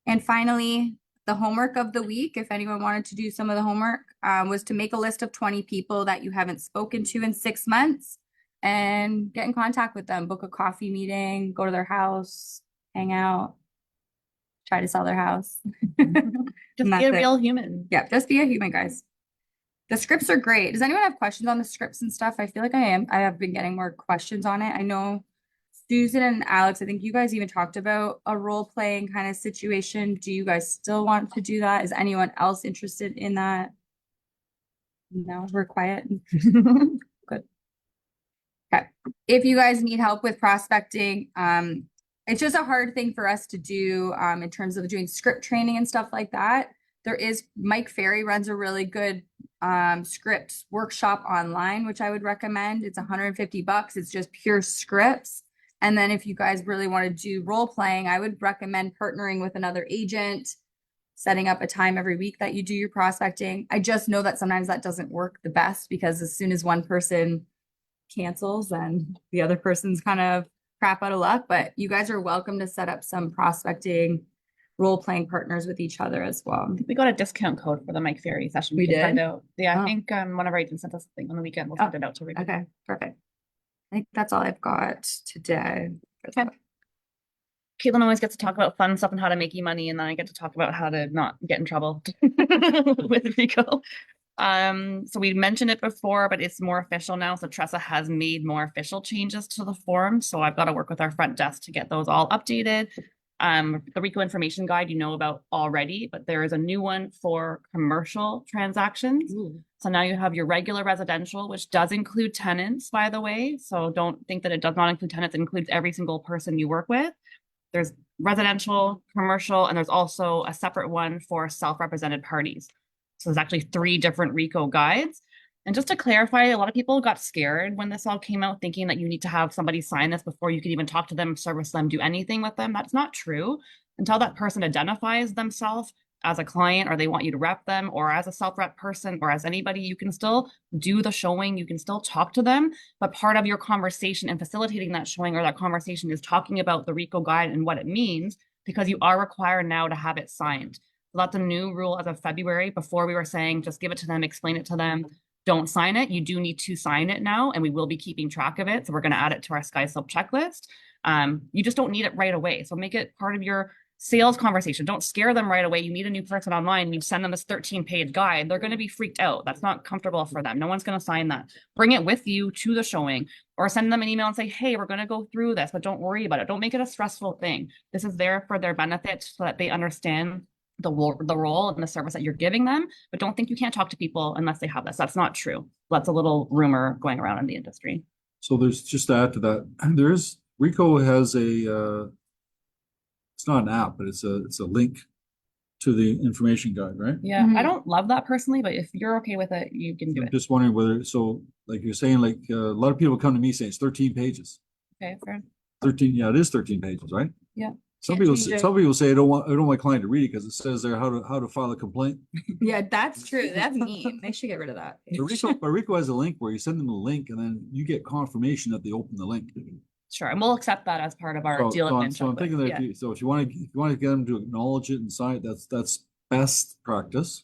And finally, the homework of the week, if anyone wanted to do some of the homework, was to make a list of 20 people that you haven't spoken to in 6 months and get in contact with them, book a coffee meeting, go to their house, hang out, try to sell their house. Just And be a that's it. real human. Yeah, just be a human, guys. The scripts are great. Does anyone have questions on the scripts and stuff? I feel like I have been getting more questions on it. I know Susan and Alex, I think you guys even talked about a role playing kind of situation. Do you guys still want to do that? Is anyone else interested in that? No, we're quiet. Good. Okay. If you guys need help with prospecting, it's just a hard thing for us to do in terms of doing script training and stuff like that. There is Mike Ferry runs a really good script workshop online, which I would recommend. It's $150. It's just pure scripts. And then if you guys really want to do role playing, I would recommend partnering with another agent, setting up a time every week that you do your prospecting. I just know that sometimes that doesn't work the best because as soon as one person cancels, then the other person's kind of crap out of luck. But you guys are welcome to set up some prospecting role-playing partners with each other as well. We got a discount code for the Mike Ferry session. We can send did? out. Yeah, Oh. I think one of our agents sent us a thing on the weekend. We'll send it out to everybody. Okay, perfect. I think that's all I've got today. Okay. Caitlin always gets to talk about fun stuff and how to make you money, and then I get to talk about how to not get in trouble with Rico. So we mentioned it before, but it's more official now. So Tressa has made more official changes to the form. So I've got to work with our front desk to get those all updated. The Rico information guide you know about already, but there is a new one for commercial transactions. So now you have your regular residential, which does include tenants, by the way. So don't think that it does not include tenants. It includes every single person you work with. There's residential, commercial, and there's also a separate one for self-represented parties. So there's actually 3 different Rico guides. And just to clarify, a lot of people got scared when this all came out, thinking that you need to have somebody sign this before you can even talk to them, service them, do anything with them. That's not true. Until that person identifies themselves as a client, or they want you to rep them, or as a self-rep person, or as anybody, you can still do the showing, you can still talk to them. But part of your conversation and facilitating that showing or that conversation is talking about the Rico guide and what it means, because you are required now to have it signed. So that's a new rule as of February. Before we were saying, just give it to them, explain it to them, don't sign it. You do need to sign it now, and we will be keeping track of it. So we're going to add it to our SkySlope checklist. You just don't need it right away. So make it part of your sales conversation. Don't scare them right away. You meet a new person online, you send them this 13-page guide. They're going to be freaked out. That's not comfortable for them. No one's going to sign that. Bring it with you to the showing, or send them an email and say, hey, we're going to go through this, but don't worry about it. Don't make it a stressful thing. This is there for their benefit so that they understand the role and the service that you're giving them, but don't think you can't talk to people unless they have this. That's not true. That's a little rumor going around in the industry. So there's, just to add to that, Rico has a, it's not an app, but it's a link to the information guide, right? Yeah, Mhm. I don't love that personally, but if you're okay with it, you can do I'm it. just wondering whether, so like you're saying, like a lot of people come to me saying it's 13 pages. Okay, fair. 13, yeah, it is 13 pages, right? Yeah. Some Can't people, change it. some people say I don't want my client to read it because it says there how to file a complaint. Yeah, that's true. That's mean. They should get rid of that. But Rico has a link where you send them a link and then you get confirmation that they open the link. Sure, and we'll accept that as part of our deal. So I'm thinking that yeah. if you want to get them to acknowledge it and sign it, that's best practice.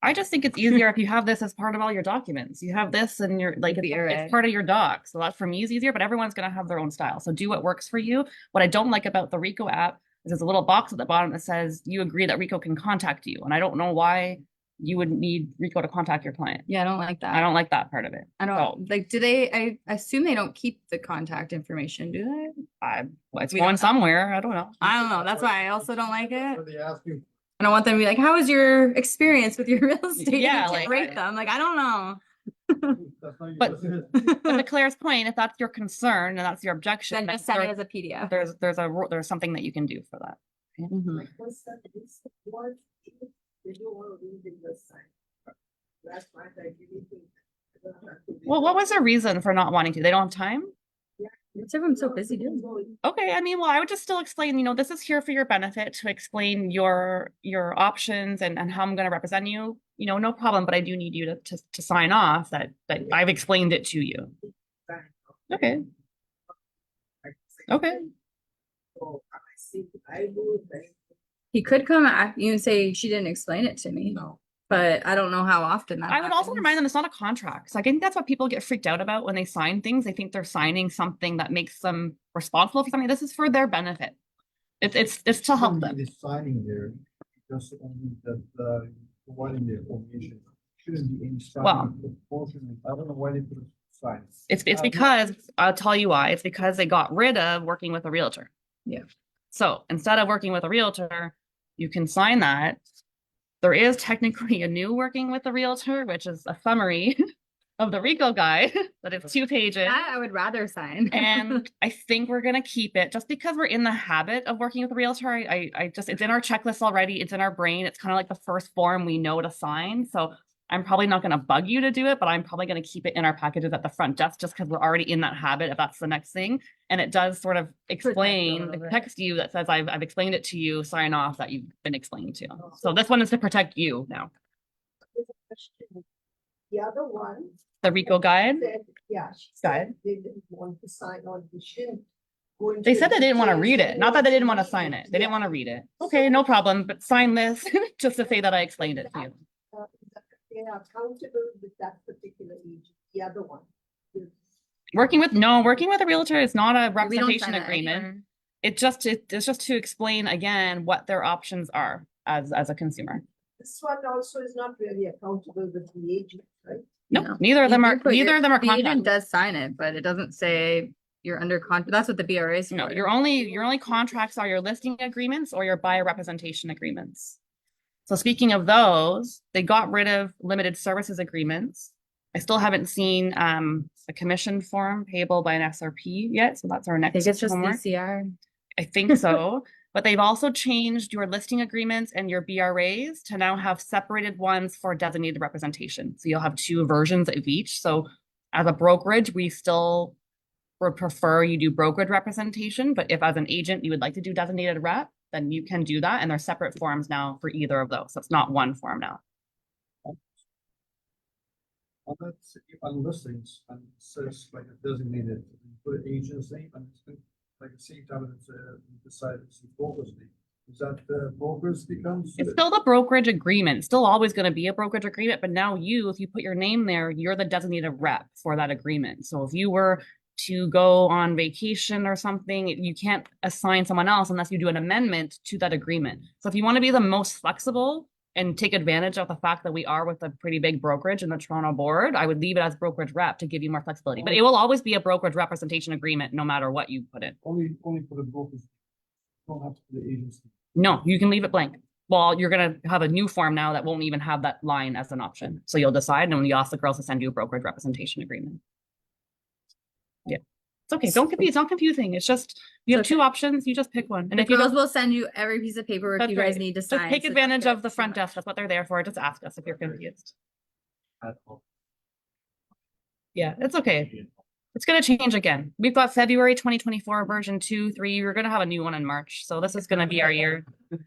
I just think it's easier if you have this as part of all your documents. You have this and you're like, it's part of your doc. So that for me is easier, but everyone's going to have their own style. So do what works for you. What I don't like about the Rico app is there's a little box at the bottom that says you agree that Rico can contact you. And I don't know why you would need Rico to contact your client. Yeah, I don't like that. I don't like that part of it. I don't So, like, do they, I assume they don't keep the contact information, do they? it's We going don't- somewhere. I don't know. I don't know. That's why I also don't like it. So they ask you, I don't want them to be like, how was your experience with your real estate? Yeah, You can't like, rate them. Like, I don't know. that's not your But- business. But to Claire's point, if that's your concern and that's your objection, Then then just send it as a PDF. there's something that you can do for that. Mhm. Well, what was their reason for not wanting to? They don't have time? What's everyone so busy doing? Okay, I mean, well, I would just still explain, this is here for your benefit to explain your options and how I'm gonna represent you. No problem, but I do need you to sign off that I've explained it to you. Okay. Okay. He could come at you and say she didn't explain it to me. No. But I don't know how often that I would also happens. remind them it's not a contract. So I think that's what people get freaked out about when they sign things. They think they're signing something that makes them responsible for something. This is for their benefit. It's to help them. Shouldn't be signing there, just only that, providing the information. Shouldn't be any Well- signing. Unfortunately, I don't know why they put a sign. It's because I'll tell you why. It's because they got rid of working with a realtor. Yeah. So instead of working with a realtor, you can sign that. There is technically a new working with a realtor, which is a summary of the RICO guide, that it's 2 pages. That I would rather sign. And I think we're gonna keep it just because we're in the habit of working with a realtor. I just, it's in our checklist already. It's in our brain. It's kind of like the first form we know to sign. So I'm probably not gonna bug you to do it, but I'm probably gonna keep it in our packages at the front desk just because we're already in that habit if that's the next thing. And it does sort of explain, little bit. text you that says, I've explained it to you, sign off that you've been explained to. So this one is to protect you now. The other one. The RICO guide. Said, yeah, she Guide. said they didn't want to sign on, we shouldn't. go into They said they didn't want to details read it, not that they didn't want to read sign it. They didn't Yeah. want to read it. Okay, no problem, but sign this just to say that I explained it to you. They are accountable with that particular agent, the other one. Working with a realtor is not a We don't representation sign that agreement. anywhere. It's just to explain again what their options are as a consumer. This one also is not really accountable with the agent, right? No, No. neither of You them do are, put neither your- of them are The agent contract. does sign it, but it doesn't say you're under contract. That's what the BRA is for. No, your only contracts are your listing agreements or your buyer representation agreements. So speaking of those, they got rid of limited services agreements. I still haven't seen a commission form payable by an SRP yet, so that's our I next think it's just homework. DCR. I think so, but they've also changed your listing agreements and your BRAs to now have separated ones for designated representation. So you'll have 2 versions of each. So as a brokerage, we still would prefer you do brokerage representation, but if as an agent you would like to do designated rep, then you can do that. And they're separate forms now for either of those. So it's not one form now. On that, on listings, and it says like a designated, you put an agent's name, and it's like the same time it's decided it's the broker's name. Is that the broker's becomes? It's still the brokerage agreement. It's still always going to be a brokerage agreement, but now if you put your name there, you're the designated rep for that agreement. So if you were to go on vacation or something, you can't assign someone else unless you do an amendment to that agreement. So if you want to be the most flexible and take advantage of the fact that we are with a pretty big brokerage in the Toronto board, I would leave it as brokerage rep to give you more flexibility. But it will always be a brokerage representation agreement no matter what you put in. Only for the brokers. Don't have to put the agency. No, you can leave it blank. Well, you're going to have a new form now that won't even have that line as an option. So you'll decide and you ask the girls to send you a brokerage representation agreement. Yeah. It's okay. Don't confuse. It's not confusing. It's just, you have It's okay. 2 options. You just pick one. And The if you girls don't, will send you every piece of paperwork that's you guys right. need to Just sign. take so advantage don't of the get front too much. desk. That's what they're there for. Just ask us if you're confused. Yeah, it's okay. It's going to change again. We've got February 2024 version 2, 3. We're going to have a new one in March. So this is going to be our year.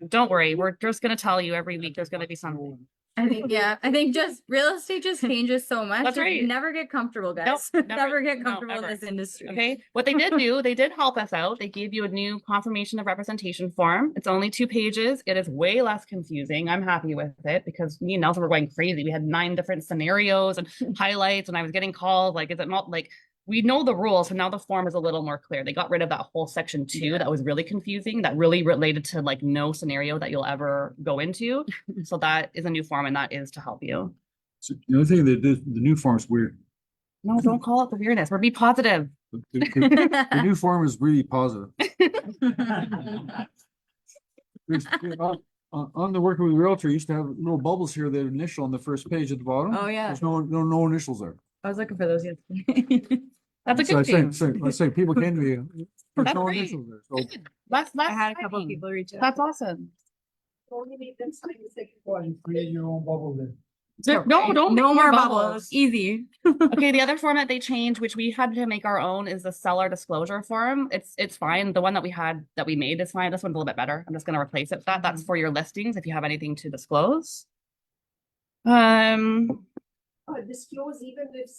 Don't worry. We're just going to tell you every week there's going to be something. I think just real estate just changes so much. That's Just right. Never get comfortable, guys. Nope, never get no, comfortable in ever. this industry. Okay, what they did do, they did help us out. They gave you a new confirmation of representation form. It's only 2 pages. It is way less confusing. I'm happy with it because me and Nelson were going crazy. We had 9 different scenarios and highlights, and I was getting calls like, is it not like, we know the rules, so now the form is a little more clear. They got rid of that whole section 2 that was really confusing, that really related to like no scenario that you'll ever go into. So that is a new form, and that is to help you. So the other thing that the new form is weird. No, don't call it the weirdness. We're be positive. The new form is really positive. There's, on the working with realtor, you used to have little bubbles here, the initial on the first page at the bottom. Oh, yeah. There's no initials there. I was looking for those yesterday. That's a So I good say, thing. I say people came to me. There's That's no great. initials there. So That's I had a couple exciting. people reach out. That's awesome. Only need them sign the second Well, one. you create your own bubble there. No, don't No make more more bubbles. bubbles. Easy. Okay, the other form that they changed, which we had to make our own, is the seller disclosure form. It's fine. The one that we made is fine. This one's a little bit better. I'm just gonna replace it with that. That's for your listings if you have anything to disclose. Disclose even if,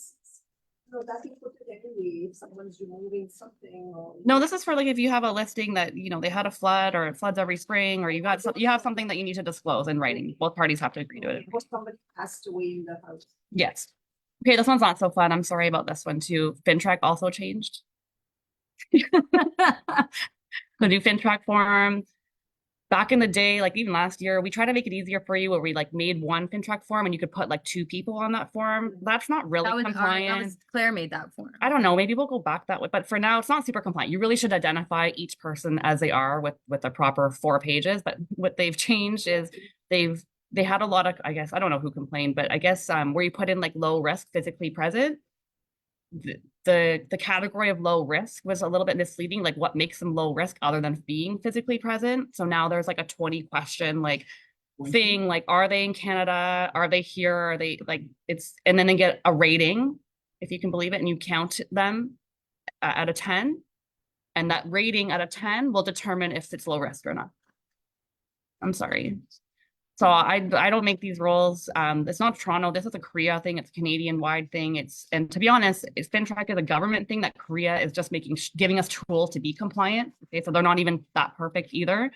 no, that you put it anyway, if someone's removing something or. No, this is for like if you have a listing that, you know, they had a flood or it floods every spring, or you have something that you need to disclose in writing. Both parties have to agree to it. Or somebody passed away in the house. Yes. Okay, this one's not so fun. I'm sorry about this one too. FinTrack also changed. The new FinTrack form. Back in the day, like even last year, we tried to make it easier for you where we like made one FinTrack form and you could put like 2 people on that form. That's not really compliant. Claire made that form. I don't know, maybe we'll go back that way, but for now, it's not super compliant. You really should identify each person as they are with the proper 4 pages. But what they've changed is they had a lot of, I guess, I don't know who complained, but I guess where you put in like low risk, physically present, the category of low risk was a little bit misleading, like what makes them low risk other than being physically present. So now there's like a 20 question like thing, like are they in Canada, are they here, are they like, it's, and then they get a rating if you can believe it, and you count them out of 10, and that rating out of 10 will determine if it's low risk or not. I'm sorry. So I don't make these rules. It's not Toronto. This is a Korea thing. It's a Canadian wide thing. And to be honest, FinTrack is a government thing that Korea is just giving us tools to be compliant. Okay, so they're not even that perfect either.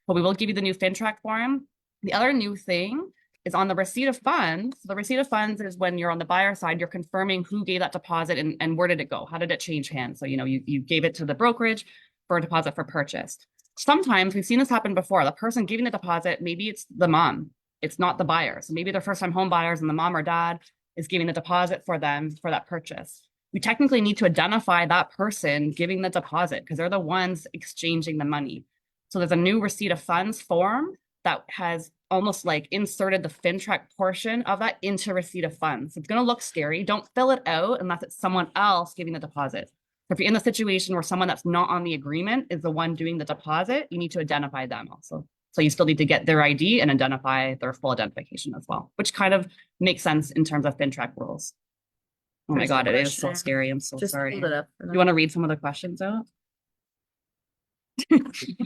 But we will give you the new FinTrack form. The other new thing is on the receipt of funds. The receipt of funds is when you're on the buyer side, you're confirming who gave that deposit and where did it go? How did it change hands? So, you know, you gave it to the brokerage for a deposit for purchase. Sometimes we've seen this happen before. The person giving the deposit, maybe it's the mom, it's not the buyer. So maybe they're first-time home buyers and the mom or dad is giving the deposit for them for that purchase. We technically need to identify that person giving the deposit because they're the ones exchanging the money. So there's a new receipt of funds form that has almost like inserted the FinTrack portion of that into receipt of funds. It's going to look scary. Don't fill it out unless it's someone else giving the deposit. If you're in the situation where someone that's not on the agreement is the one doing the deposit, you need to identify them also. So you still need to get their ID and identify their full identification as well, which kind of makes sense in terms of FinTrack rules. Oh my God, it is so scary. I'm so sorry. Hold it up. You want to read some of the questions out?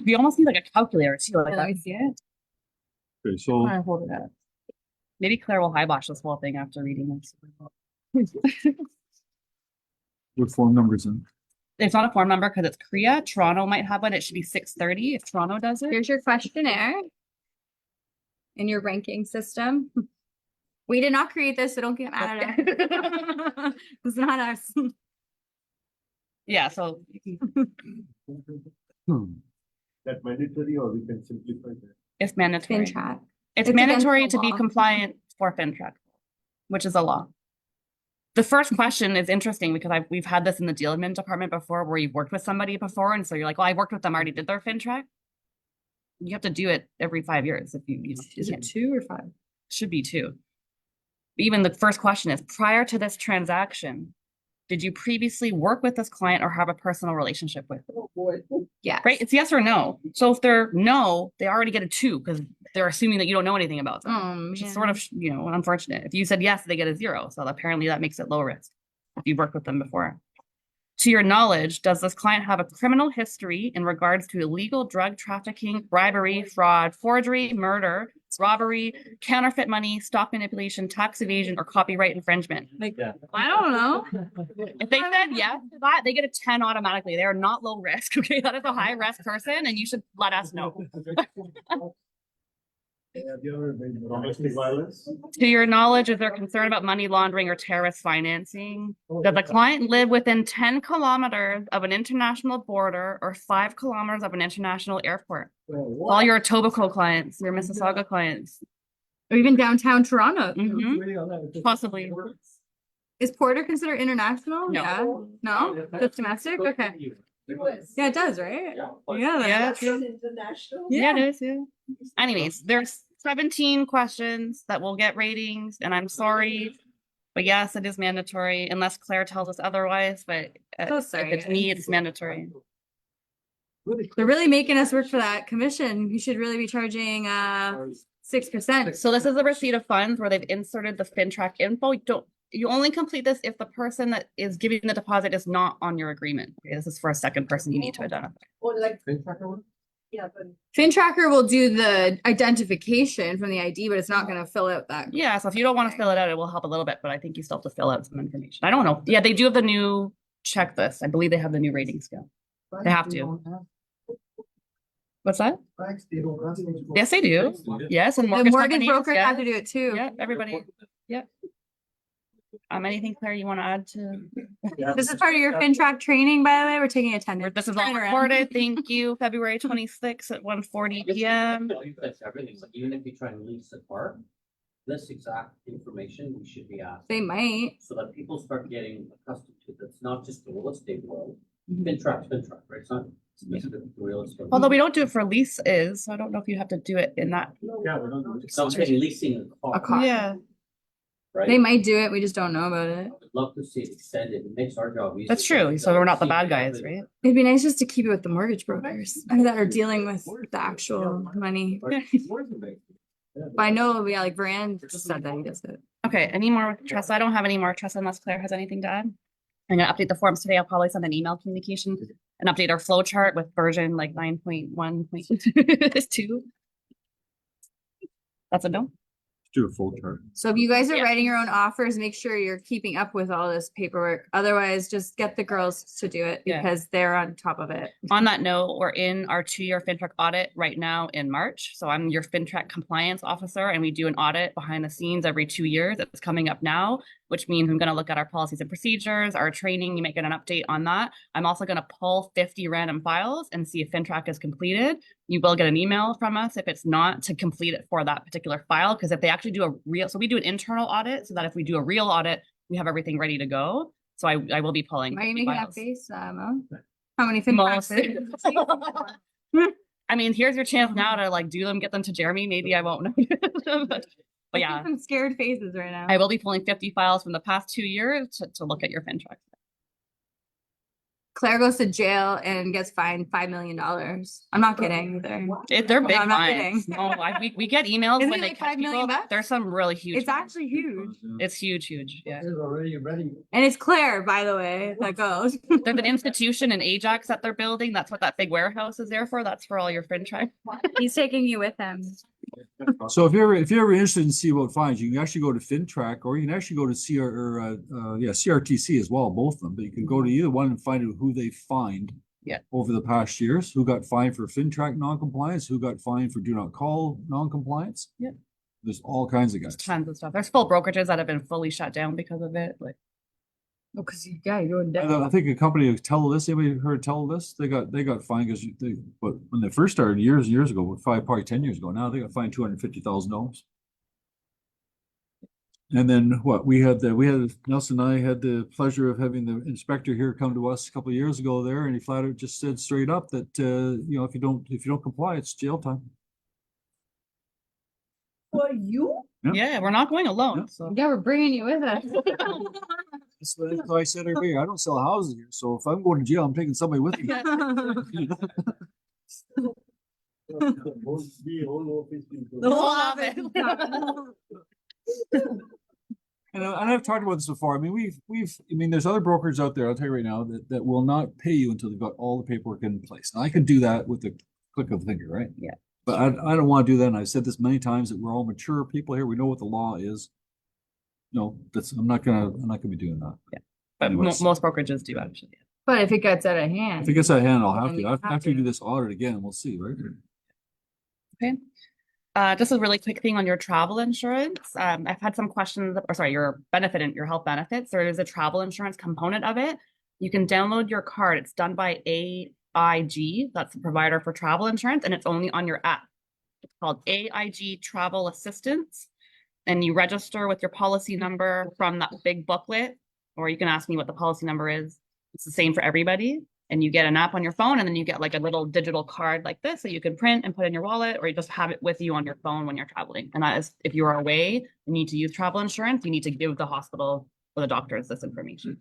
We almost need like a calculator too. Like, Let me see it. Okay, so I hold it up. Maybe Claire will highwash this whole thing after reading this. what form numbers in? It's not a form number because it's Korea. Toronto might have one. It should be 630 if Toronto does it. Here's your questionnaire in your ranking system. We did not create this, so don't get mad at us. It's not us. Yeah, so That mandatory or we can simplify that? it's mandatory. FinTrack. It's It's against mandatory the to be law. compliant for FinTrack, which is a law. The first question is interesting because we've had this in the deal admin department before where you've worked with somebody before. And so you're like, well, I worked with them, I already did their FinTrack. You have to do it every 5 years. If you Is can't- it 2 or 5? should be 2. Even the first question is, prior to this transaction, did you previously work with this client or have a personal relationship with them? Oh, boy. Yeah. Right? It's yes or no. So if they're no, they already get a 2 because they're assuming that you don't know anything about them. Which is sort of, you know, unfortunate. If you said yes, they get a 0. So apparently that makes it low risk if you've worked with them before. To your knowledge, does this client have a criminal history in regards to illegal drug trafficking, bribery, fraud, forgery, murder, robbery, counterfeit money, stock manipulation, tax evasion, or copyright infringement? Like, I don't know. If they said yes to that, they get a 10 automatically. They are not low risk. Okay, that is a high risk person, and you should let us know. Domestic violence? To your knowledge, is there concern about money laundering or terrorist financing? Does the client live within 10 kilometers of an international border or 5 kilometers of an international airport? All your Etobicoke clients, your Mississauga clients. Or even downtown Toronto. Mhm. Possibly. Is Porter considered international? No. Yeah. No? Just domestic? Okay. US. Yeah, it does, right? Yeah. Yeah, That's international. Yeah, it is, yeah. Anyways, there's 17 questions that will get ratings, and I'm sorry, but yes, it is mandatory unless Claire tells us otherwise, but So if sorry, it's me, it's mandatory. They're really making us work for that commission. You should really be charging 6%. So this is a receipt of funds where they've inserted the FinTrack info. You only complete this if the person that is giving the deposit is not on your agreement. Okay, this is for a second person you need to identify. Or like, Fin tracker one? yeah, but FinTracker will do the identification from the ID, but it's not gonna fill out that. Yeah, so if you don't want to fill it out, it will help a little bit, but I think you still have to fill out some information. I don't know. Yeah, they do have the new checklist. I believe they have the new rating scale. They have to. What's that? Thanks, they don't ask me. Yes, they do. Yes, and The mortgage mortgage companies, brokers have yeah. to do it too. Yeah, everybody. Yep. Anything, Claire, you want to add to? This is part of your FinTrack training, by the way. We're taking attendance. This is all Turn around. recorded. Thank you. February 26th at 1:40 PM. That's everything, so even if you try and lease a car, this exact information we should be asked. They might. So that people start getting accustomed to it, that's not just the real estate world, Mhm. FinTrack, right, it's not specific to real estate. Although we don't do it for leases, so I don't know if you have to do it in that. Yeah, we're not. So I'm saying leasing a A car, car. Yeah, right? They might do it. We just don't know about it. I would love to see it extended, it makes our job easier. that's true. So we're not the bad guys, right? It'd be nice just to keep it with the mortgage brokers that are dealing with the actual money. But I know, yeah, like Brand just said that he does it. Okay, any more trust? I don't have any more trust unless Claire has anything to add. I'm gonna update the forms today. I'll probably send an email communication and update our flow chart with version like 9.1.2. That's a no. Do a full chart. So if you guys are Yeah. writing your own offers, make sure you're keeping up with all this paperwork. Otherwise, just get the girls to do it Yeah. because they're on top of it. On that note, we're in our 2-year FinTrack audit right now in March. So I'm your FinTrack compliance officer and we do an audit behind the scenes every 2 years. It's coming up now, which means I'm going to look at our policies and procedures, our training, you may get an update on that. I'm also going to pull 50 random files and see if FinTrack is completed. You will get an email from us if it's not to complete it for that particular file. Because if they actually do a real, so we do an internal audit so that if we do a real audit, we have everything ready to go. So I will be pulling. Why are you 50 making that files. face, Mo? How many Most. FinTracks? I mean, here's your chance now to like do them, get them to Jeremy. Maybe I won't know. But yeah, Some scared faces right now. I will be pulling 50 files from the past 2 years to look at your FinTrack. Claire goes to jail and gets fined $5 million. I'm not kidding either. They're big I'm not fines. kidding. No, we get emails Isn't when it they like catch 5 million people. bucks? There's some really huge. It's actually huge. It's huge. Yeah. It's already ready. And it's Claire, by the way, that goes. There's an institution in Ajax that they're building. That's what that big warehouse is there for. That's for all your FinTrack. He's taking you with him. So if you're ever interested in see about fines, you can actually go to FinTrack or you can actually go to CRTC as well, both of them. But you can go to either one and find out who they fined. Yeah. Over the past years, who got fined for FinTrack non-compliance, who got fined for do not call non-compliance. Yeah. There's all kinds of There's guys. tons of stuff. There's full brokerages that have been fully shut down because of it. Like Oh, because you're going I think a company of Telelist, anybody heard of Telelist? They got fined because but when they first started years and years ago, probably 10 years ago now, they got fined $250,000. And then what we had Nelson and I had the pleasure of having the inspector here come to us a couple of years ago there, and he flat out just said straight up that if you don't comply, it's jail time. For you? Yeah. yeah, we're not going alone. Yeah. So Yeah, we're bringing you with us. That's what I said every year. I don't sell houses here, so if I'm going to jail, I'm taking somebody with me. The whole office. And I've talked about this before. I mean, there's other brokers out there, I'll tell you right now, that will not pay you until they've got all the paperwork in place. And I can do that with the click of a finger, right? Yeah. But I don't want to do that. And I've said this many times that we're all mature people here. We know what the law is. No, I'm not gonna be doing that. but Anyways. most brokerages do actually. But if it gets out of hand. If it gets out of hand, I'll have Then to. you have After you to. do this audit again, we'll see, right? Okay. Just a really quick thing on your travel insurance. I've had some questions, or sorry, your health benefits. There is a travel insurance component of it. You can download your card. It's done by AIG. That's the provider for travel insurance, and it's only on your app. It's called AIG Travel Assistance. And you register with your policy number from that big booklet, or you can ask me what the policy number is. It's the same for everybody. And you get an app on your phone, and then you get like a little digital card like this that you can print and put in your wallet, or you just have it with you on your phone when you're traveling. And that is, if you are away, you need to use travel insurance, you need to give the hospital or the doctors this information.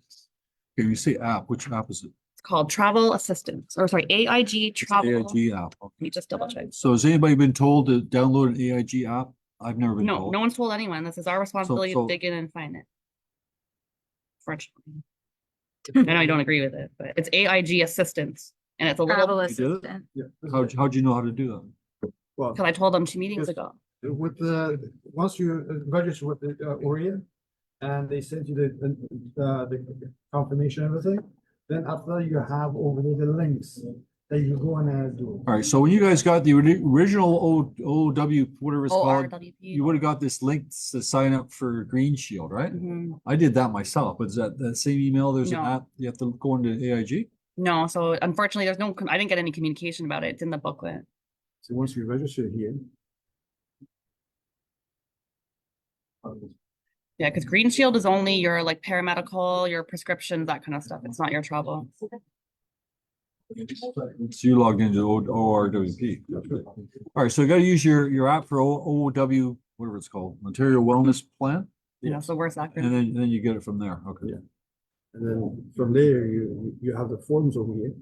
Can you say app? Which app is it? It's called Travel Assistance, or sorry, AIG Travel. AIG app. Let me just double check. So has anybody been told to download an AIG app? I've never been No, told. no one's told anyone. This is our responsibility so- to dig in and find it. Fortunately. I know you don't agree with it, but it's AIG Assistance, and it's a Travel little, You did it? assistant. Yeah. How'd you know how to do that? Well, because I told them 2 meetings Yes. ago. with the, once you register with the Orion, and they send you the confirmation and everything, then after you have over there the links that you go and do. All right, so when you guys got the original OW, whatever it's called, ORWP. you would have got this link to sign up for Green Shield, right? Mhm. I did that myself, but is that the same email? There's an No. app, you have to go into AIG? No, so unfortunately, there's no, I didn't get any communication about it. It's in the booklet. So once you register here. Yeah, because Green Shield is only your like paramedical, your prescriptions, that kind of stuff. It's not your travel. So you logged into ORWP. All right, so you gotta use your app for OW, whatever it's called, Ontario Wellness Plan, You know, so where's that? and then you get it from there, okay. Yeah. And then from there, you have the forms over here.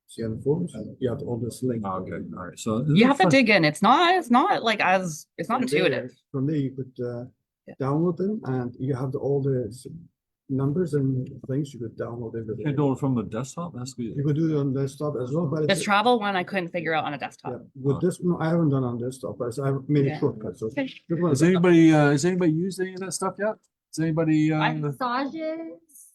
See on the forms, you have all this link. Okay, all right, so. You have to dig in. It's not like as, it's not From there- intuitive. From there, you could Yeah. download them, and you have all the numbers and things, you could download everything. Can't do it from the desktop, that's good. You could do it on desktop as well, but This it's, travel one, I couldn't figure out on a yeah, desktop. with this, no, I haven't done on desktop, but I've made a Yeah. shortcut, so. Okay. this one Has is- anybody used any of that stuff yet? Has anybody, Massages.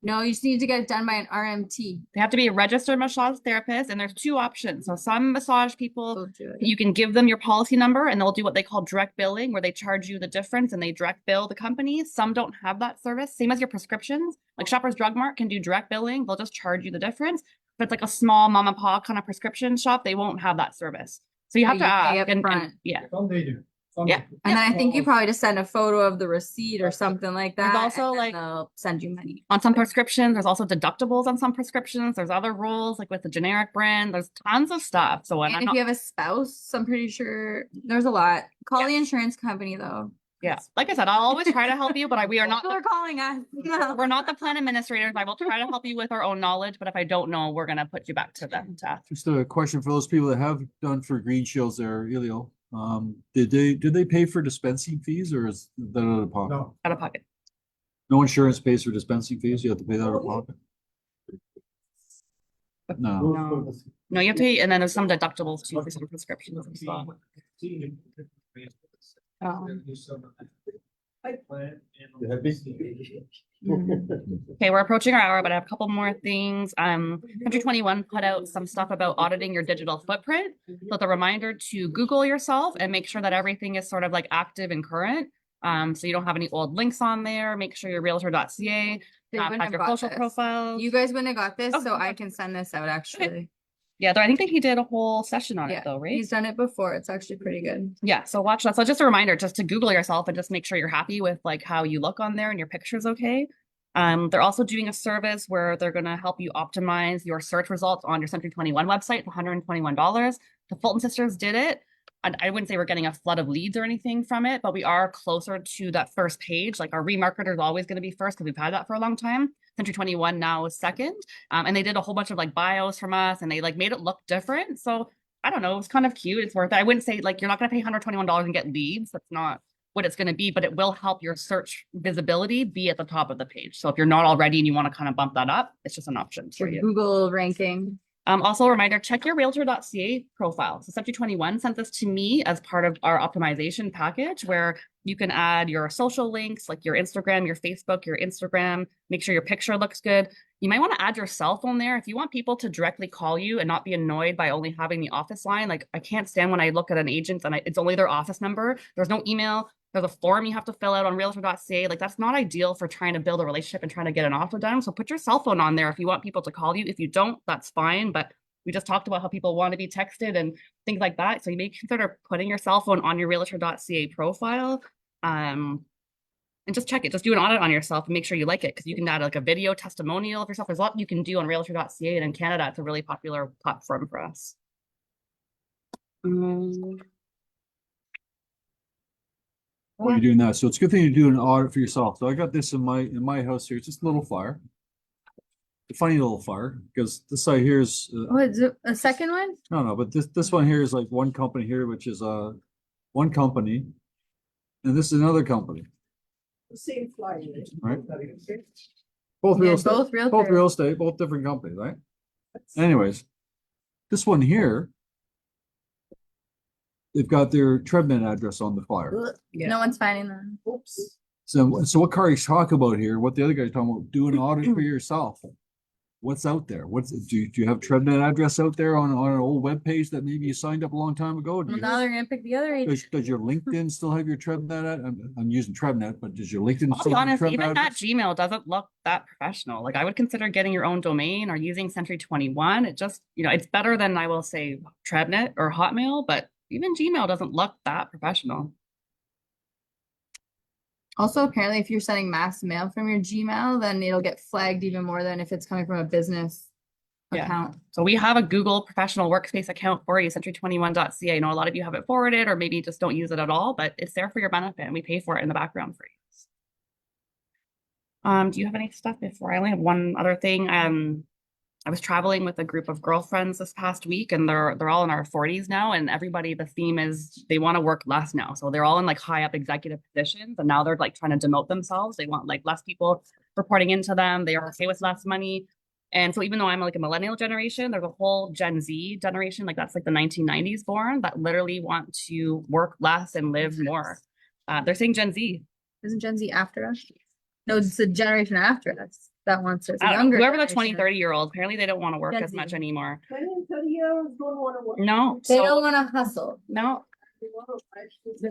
No, you just need to get it done by an RMT. They have to be a registered massage therapist, and there's two options. So some massage people, Go do it. you can give them your policy number and they'll do what they call direct billing, where they charge you the difference and they direct bill the company. Some don't have that service, same as your prescriptions. Like Shoppers Drug Mart can do direct billing, they'll just charge you the difference. But it's like a small mom and pop kind of prescription shop, they won't have that service. So you have But to you pay ask, up and front. yeah. Some they do. Some Yeah. they do. And then I think you probably just send a photo of the receipt or something like There's that. also, and then like- they'll send you money. On some prescriptions, there's also deductibles on some prescriptions. There's other rules, like with the generic brand, there's tons of stuff. So And I'm if not, you have a spouse, I'm pretty sure there's a lot. Call the insurance company though. yeah, like I said, I'll always try to help you, but we are not People are calling us. we're not the plan administrators. I will try to help you with our own knowledge, but if I don't know, we're gonna put you back to them to ask. just a question for those people that have done for Green Shields there, Elio. Did they pay for dispensing fees or is that out of pocket? No, Out of pocket. No insurance pays for dispensing fees, you have to pay that out of pocket? No, No. No, you have to pay, and then there's some deductibles too for some prescriptions as well. Okay, we're approaching our hour, but I have a couple more things. Country 21 put out some stuff about auditing your digital footprint. So it's a reminder to Google yourself and make sure that everything is sort of like active and current. So you don't have any old links on there. Make sure your realtor.ca, They wouldn't have have your got social this. profiles. You guys wouldn't have got this, Oh, so I okay. can send this out actually. Yeah, though I think that he did a whole session on Yeah, it though, right? he's done it before. It's actually pretty good. Yeah, so watch that. So just a reminder, just to Google yourself and just make sure you're happy with like how you look on there and your picture's okay. They're also doing a service where they're gonna help you optimize your search results on your Century 21 website, $121. The Fulton sisters did it. And I wouldn't say we're getting a flood of leads or anything from it, but we are closer to that first page. Like our remarketer is always going to be first because we've had that for a long time. Century 21 now is second. And they did a whole bunch of like bios from us and they like made it look different. So I don't know, it was kind of cute. It's worth it. I wouldn't say like you're not going to pay $121 and get leads. That's not what it's going to be, but it will help your search visibility be at the top of the page. So if you're not already and you want to kind of bump that up, it's just an option for Your you. Google ranking. Also a reminder, check your realtor.ca profile. So Century 21 sent this to me as part of our optimization package where you can add your social links, like your Instagram, your Facebook, your Instagram, make sure your picture looks good. You might want to add your cell phone there if you want people to directly call you and not be annoyed by only having the office line. Like I can't stand when I look at an agent and it's only their office number. There's no email. There's a form you have to fill out on realtor.ca. Like that's not ideal for trying to build a relationship and trying to get an offer done. So put your cell phone on there if you want people to call you. If you don't, that's fine. But we just talked about how people want to be texted and things like that. So you may consider putting your cell phone on your realtor.ca profile. And just check it. Just do an audit on yourself and make sure you like it because you can add like a video testimonial of yourself. There's a lot you can do on realtor.ca, and in Canada, it's a really popular platform for us. while you're doing that. So it's a good thing to do an audit for yourself. So I got this in my house here. It's just a little fire. A funny little fire, because this side here is, Oh, is it a second one? no, but this one here is like one company here, which is, one company. And this is another company, The same flyer. right? Both Yeah, real estate, both real both estate. real estate, both different companies, right? Anyways, this one here, they've got their Treadman address on the flyer. Yeah. No one's finding them. Oops. So what Kari's talking about here, what the other guy's talking about, do an audit for yourself. What's out there? Do you have Treadman address out there on an old web page that maybe you signed up a long time ago? Do Well, you- now they're gonna pick the other agent. Does your LinkedIn still have your Treadnet? I'm using Treadnet, but does your LinkedIn I'll still be have your honest, Treadnet even that address? Gmail doesn't look that professional. Like I would consider getting your own domain or using Century 21. It just, it's better than I will say Treadnet or Hotmail, but even Gmail doesn't look that professional. Also, apparently, if you're sending mass mail from your Gmail, then it'll get flagged even more than if it's coming from a business Yeah. account. So we have a Google professional workspace account for you, century21.ca. I know a lot of you have it forwarded or maybe just don't use it at all, but it's there for your benefit and we pay for it in the background for you. Do you have any stuff before? I only have one other thing. I was traveling with a group of girlfriends this past week and they're all in our 40s now, and everybody, the theme is they want to work less now. So they're all in like high up executive positions and now they're like trying to demote themselves. They want like less people reporting into them. They are okay with less money. And so even though I'm like a millennial generation, there's a whole Gen Z generation, like that's like the 1990s born, that literally want to work less and live more. They're saying Gen Z. Isn't Gen Z after us? No, it's the generation after us that wants it. It's a I don't know, younger whoever the generation. 20, 30-year-olds, apparently they don't want to work Gen as much Z. anymore. 20 and 30 years don't want to work. No, They so don't want to hustle. no. They want to actually.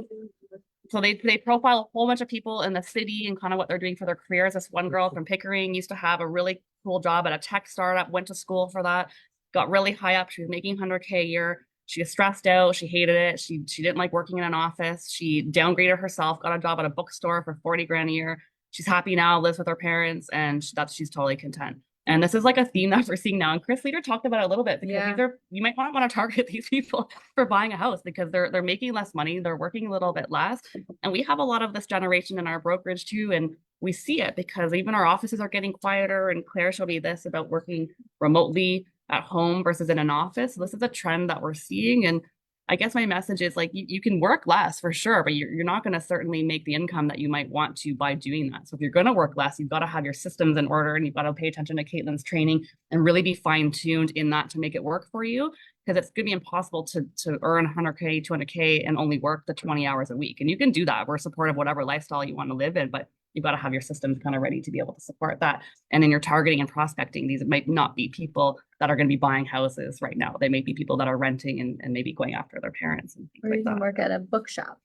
So they profile a whole bunch of people in the city and kind of what they're doing for their careers. This one girl from Pickering used to have a really cool job at a tech startup, went to school for that, got really high up. She was making 100K a year. She was stressed out. She hated it. She didn't like working in an office. She downgraded herself, got a job at a bookstore for 40 grand a year. She's happy now, lives with her parents, and she's totally content. And this is like a theme that we're seeing now. And Chris Leader talked about it a little bit because Yeah. you might not want to target these people for buying a house because they're making less money, they're working a little bit less. And we have a lot of this generation in our brokerage too. And we see it because even our offices are getting quieter. And Claire showed me this about working remotely at home versus in an office. This is a trend that we're seeing. And I guess my message is like you can work less for sure, but you're not going to certainly make the income that you might want to by doing that. So if you're going to work less, you've got to have your systems in order and you've got to pay attention to Katelyn's training and really be fine-tuned in that to make it work for you. Because it's going to be impossible to earn 100K, 200K and only work the 20 hours a week. And you can do that. We're supportive of whatever lifestyle you want to live in, but you've got to have your systems kind of ready to be able to support that. And in your targeting and prospecting, these might not be people that are going to be buying houses right now. They may be people that are renting and maybe going after their parents and things Or like you can that. work at a bookshop.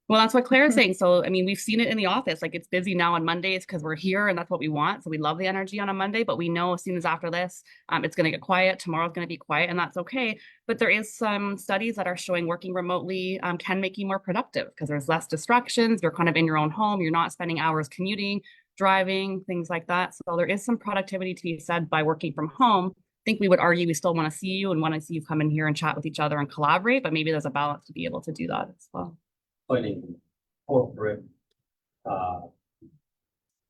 Well, that's what Claire's saying. So, I mean, we've seen it in the office. Like it's busy now on Mondays because we're here and that's what we want. So we love the energy on a Monday, but we know as soon as after this, it's going to get quiet. Tomorrow's going to be quiet and that's okay. But there is some studies that are showing working remotely can make you more productive because there's less distractions. You're kind of in your own home. You're not spending hours commuting, driving, things like that. So there is some productivity to be said by working from home. I think we would argue we still want to see you and want to see you come in here and chat with each other and collaborate, but maybe there's a balance to be able to do that as well. Finding corporate,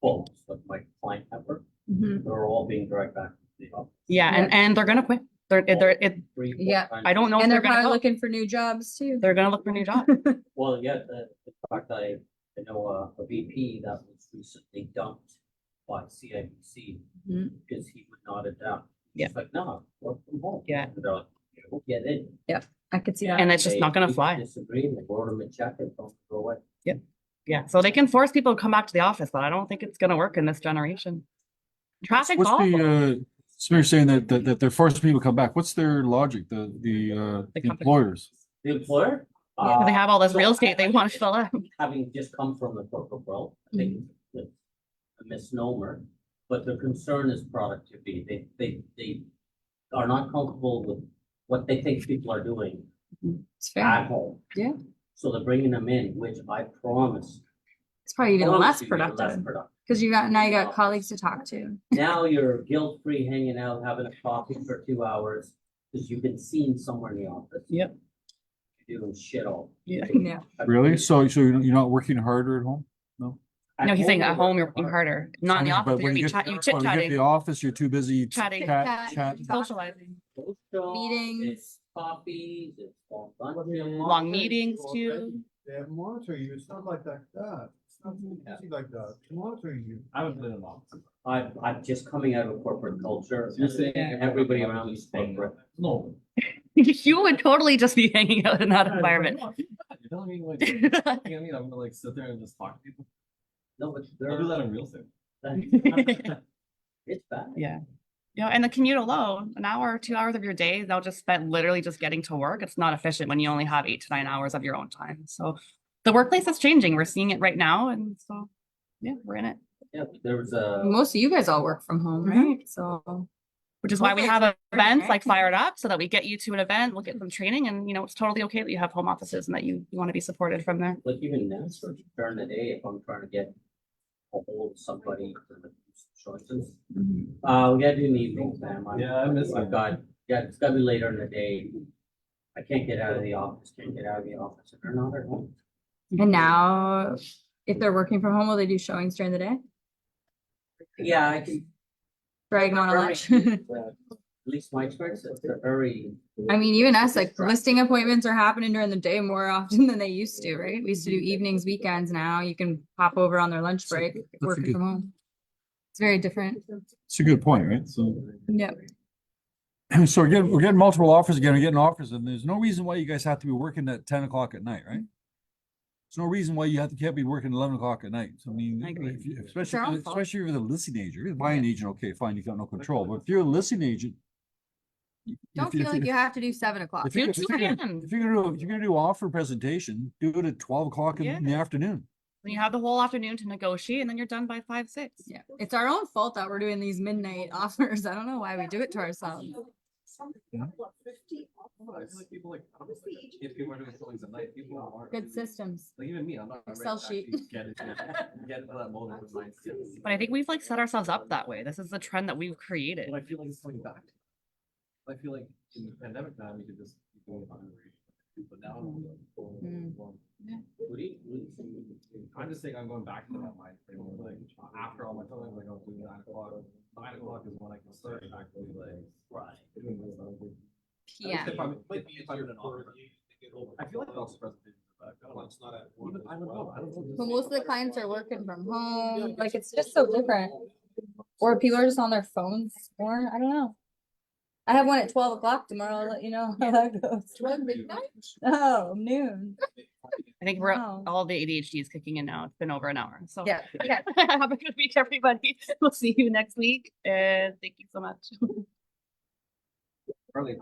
folks, like my client network, Mhm. they're all being dragged back to the office. Yeah, and they're gonna quit. Three, four Yeah. times. I don't know if And they're they're gonna probably go. looking for new jobs too. They're gonna look for a new job. Well, yeah, in fact, I know a VP that was recently dumped by CIBC Mhm. because he would not adapt. Yeah. It's like, no, work from home. Yeah. And they're like, "Yeah, we'll get in." I could see that. And it's just They not gonna agree to fly. Disagree, and they wrote them a check and don't go away. Yeah, so they can force people to come back to the office, but I don't think it's gonna work in this generation. Traffic's What's awful. so you're saying that they're forcing people to come back. What's their logic? The The company. employers. The employer? Yeah, they have all this So real estate they want to fill up. Having just come from the corporate world, I think it's a misnomer, but their concern is productivity. They are not comfortable with what they think people are doing It's fair. at home. Yeah. So they're bringing them in, which I promise. It's probably even promise less you, you're less productive productive. because now you got colleagues to talk to. Now you're guilt-free hanging out, having a coffee for 2 hours, because you've been seen somewhere in the office. Yep. You doing shit all. Yeah. Yeah. Really? So you're not working harder at home? No? No, he's saying at home you're working harder, not in the I mean, office, but but you're when gonna be get- chat, you but chit when you get to chatting, the office, you're too busy chatting, chatting. socializing, Social, Meetings. it's coffees, it's long But they lunches. long meetings too. They have monitor you, it's not like that, it's not easy like that, to monitor you. I haven't been in office. I'm just coming out of corporate culture. You're saying Everybody around me is staying corporate. No. You would totally just be hanging out in that environment. You're telling me like, you know what I mean? I'm gonna like sit there and just talk to people. No, but I'll do that in real estate. it's bad. Yeah. You know, and the commute alone, an hour or 2 hours of your day, they'll just spend literally just getting to work. It's not efficient when you only have 8 to 9 hours of your own time. So the workplace is changing. We're seeing it right now. And so, yeah, we're in it, Yeah, there was a, Most of you guys all work from home, right? So which is why we Hopefully have it's events right? like Fired Up so that we get you to an event, we'll get some training. And, you know, it's totally okay that you have home offices and that you want to be supported from there. like even now, sort of during the day, if I'm trying to get a hold of somebody for the choices. We gotta do in the evenings, man. Yeah, I miss I've it. got, yeah, it's gotta be later in the day. I can't get out of the office, if they're not at home. and now if they're working from home, will they do showings during the day? Yeah, I can. Drag them on a lunch? At least my experience, it's a very. I mean, even us, like listing appointments are happening during the day more often than they used to, right? We used to do evenings, weekends. Now you can pop over on their lunch break, a working good- from home. It's very different. It's a good point, right? So, Yep. so we're getting multiple offers again, we're getting offers, and there's no reason why you guys have to be working at 10 o'clock at night, right? There's no reason why can't be working 11 o'clock at night. So, I mean, I agree. It's our own fault. especially if you're the listing agent, you're the buying agent, okay, fine, you got no control, but if you're a listing agent. Don't if- feel if- like you have to do 7 o'clock. If you're, Do if you're gonna, 2 a.m.. if you're gonna do offer presentation, do it at 12 o'clock in the afternoon. Then you have the whole afternoon to negotiate and then you're done by 5, 6. Yeah, it's our own fault that we're doing these midnight offers. I don't know why we do it to ourselves. Yeah. 50 I feel like people like, I don't know, like, if people are doing showings at night, people aren't. Good systems. Like even me, I'm not. Excel ready to sheet. actually get into that mode of mindset. But I think we've like set ourselves up that way. This is the trend that we've created. But I feel like it's coming back. I feel like in the pandemic time, we could just keep going on. But now. Mm. I'm just saying I'm going back to that mind frame where like after all my time, like I'll do 9 o'clock. 9 o'clock is when I can start actually like. Right. Doing this other thing. Yeah. If I'm in an office. I feel like also presentations are back. I don't know. It's not at. Even I don't know. I don't know. But most of the clients are working from home. Like it's just so different. Or people are just on their phones more. I don't know. I have one at 12 o'clock tomorrow. I'll let you know how that goes. Oh, noon. I think we're Wow. all the ADHD is kicking in now. It's been over an hour. So Yeah. Okay. have a good week, everybody. We'll see you next week. And thank you so much. Early.